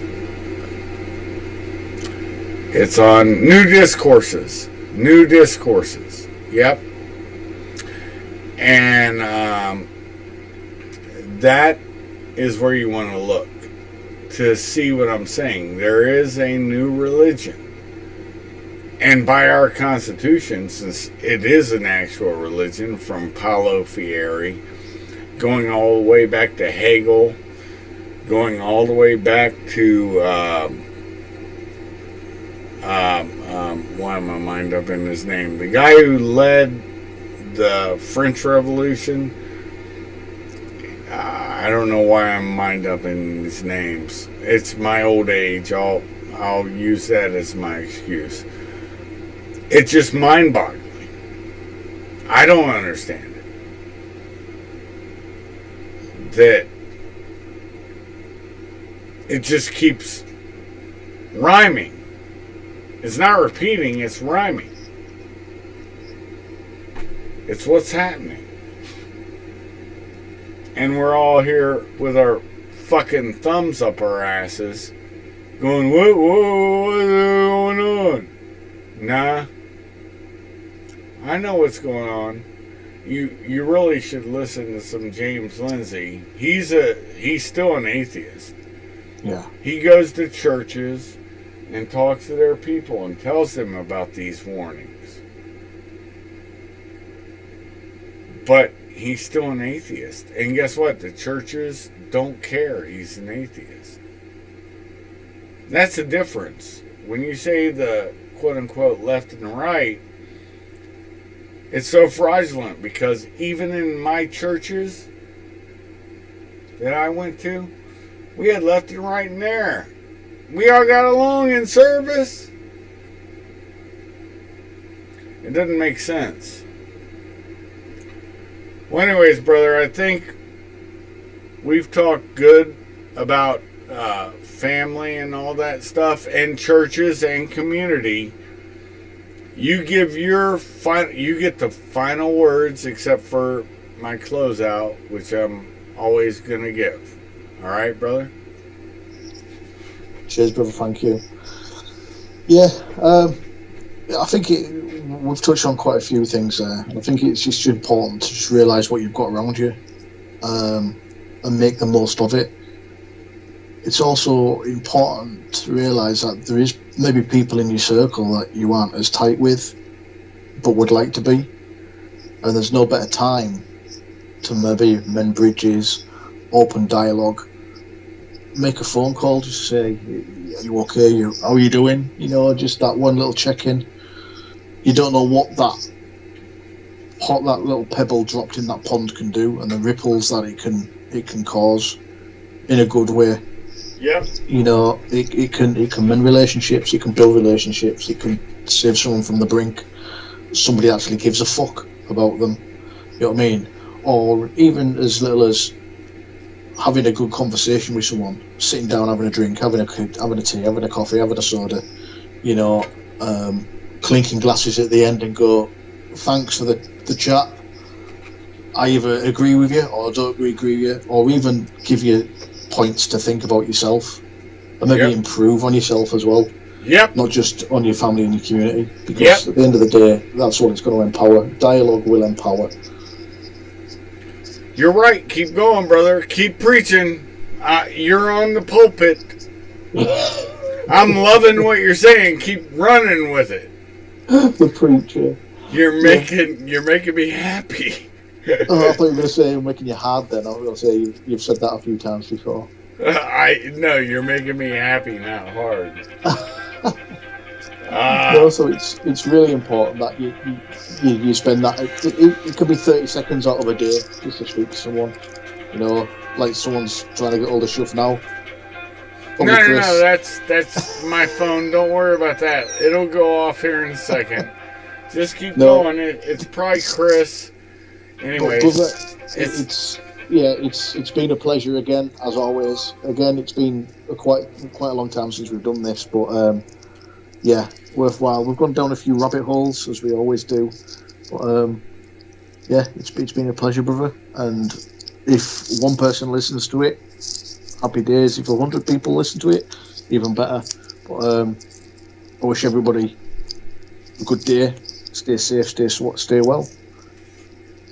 It's on New Discourses. New Discourses. Yep. And that is where you want to look to see what I'm saying. There is a new religion. And by our Constitution, since it is an actual religion, from Paulo Freire, going all the way back to Hegel, going all the way back to, why am I mind up in his name? The guy who led the French Revolution. I don't know why I'm mind up in these names. It's my old age. I'll use that as my excuse. It's just mind-boggling. I don't understand it. That it just keeps rhyming. It's not repeating, it's rhyming. It's what's happening. And we're all here with our fucking thumbs up our what's going on? Nah. I know what's going on. You really should listen to some James Lindsay. He's still an atheist. Yeah. He goes to churches and talks to their people and tells them about these warnings. But he's still an atheist. And guess what? The churches don't care he's an atheist. That's the difference. When you say the quote-unquote left and right, it's so fraudulent because even in my churches that I went to, we had left and right in there. We all got along in service. It doesn't make sense. Well, anyways, brother, I think we've talked good about family and all that stuff, and churches and community. You give you get the final words, except for my closeout, which I'm always gonna give. All right, brother. Cheers, brother. Thank you. Yeah, I think we've touched on quite a few things there. I think it's just important to just realise what you've got around you, and make the most of it. It's also important to realise that there is maybe people in your circle that you aren't as tight with, but would like to be, and there's no better time to maybe mend bridges, open dialogue, make a phone call, just say, are you okay? How are you doing? You know, just that one little check-in. You don't know what that little pebble dropped in that pond can do, and the ripples that it can cause in a good way. Yep. You know, it can mend relationships, it can build relationships, it can save someone from the brink. Somebody actually gives a fuck about them. You know what I mean? Or even as little as having a good conversation with someone, sitting down, having a drink, having a tea, having a coffee, having a soda, you know, clinking glasses at the end and go, thanks for the chat. I either agree with you or don't agree with you, or even give you points to think about yourself and maybe improve on yourself as well. Yep. Not just on your family and your community, because at the end of the day, that's what it's going to empower. Dialogue will empower. You're right. Keep going, brother. Keep preaching. You're on the pulpit. I'm loving what you're saying. Keep running with it. The preacher. You're making me happy. Oh, I thought you were going to say making you hard. Then I was going to say you've said that a few times before. No, you're making me happy, not hard. So it's really important that you spend that. It could be 30 seconds out of a day just to speak to someone. Like someone's trying to get all the stuff now. No, that's my phone. Don't worry about that. It'll go off here in a second. Just keep going. It's probably Chris. Anyways, it's been a pleasure again, as always. Again, it's been quite a long time since we've done this, but worthwhile. We've gone down a few rabbit holes, as we always do. But it's been a pleasure, brother. And if one person listens to it, happy days. If 100 people listen to it, even better. But I wish everybody a good day. Stay safe, stay well.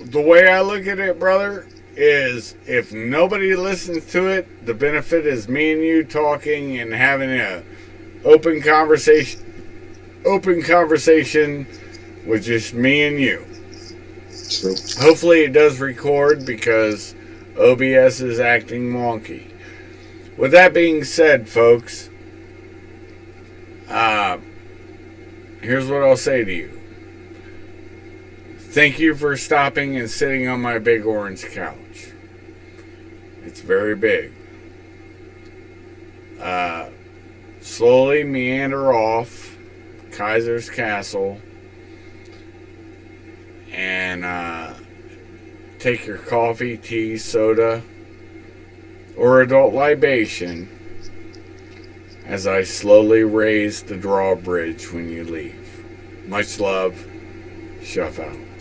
The way I look at it, brother, is if nobody listens to it, the benefit is me and you talking and having a open conversation with just me and you. True. Hopefully it does record because OBS is acting wonky. With that being said, folks, here's what I'll say to you. Thank you for stopping and sitting on my big orange couch. It's very big. Slowly meander off Kaiser's Castle and take your coffee, tea, soda, or adult libation as I slowly raise the drawbridge when you leave. Much love. Shuff out.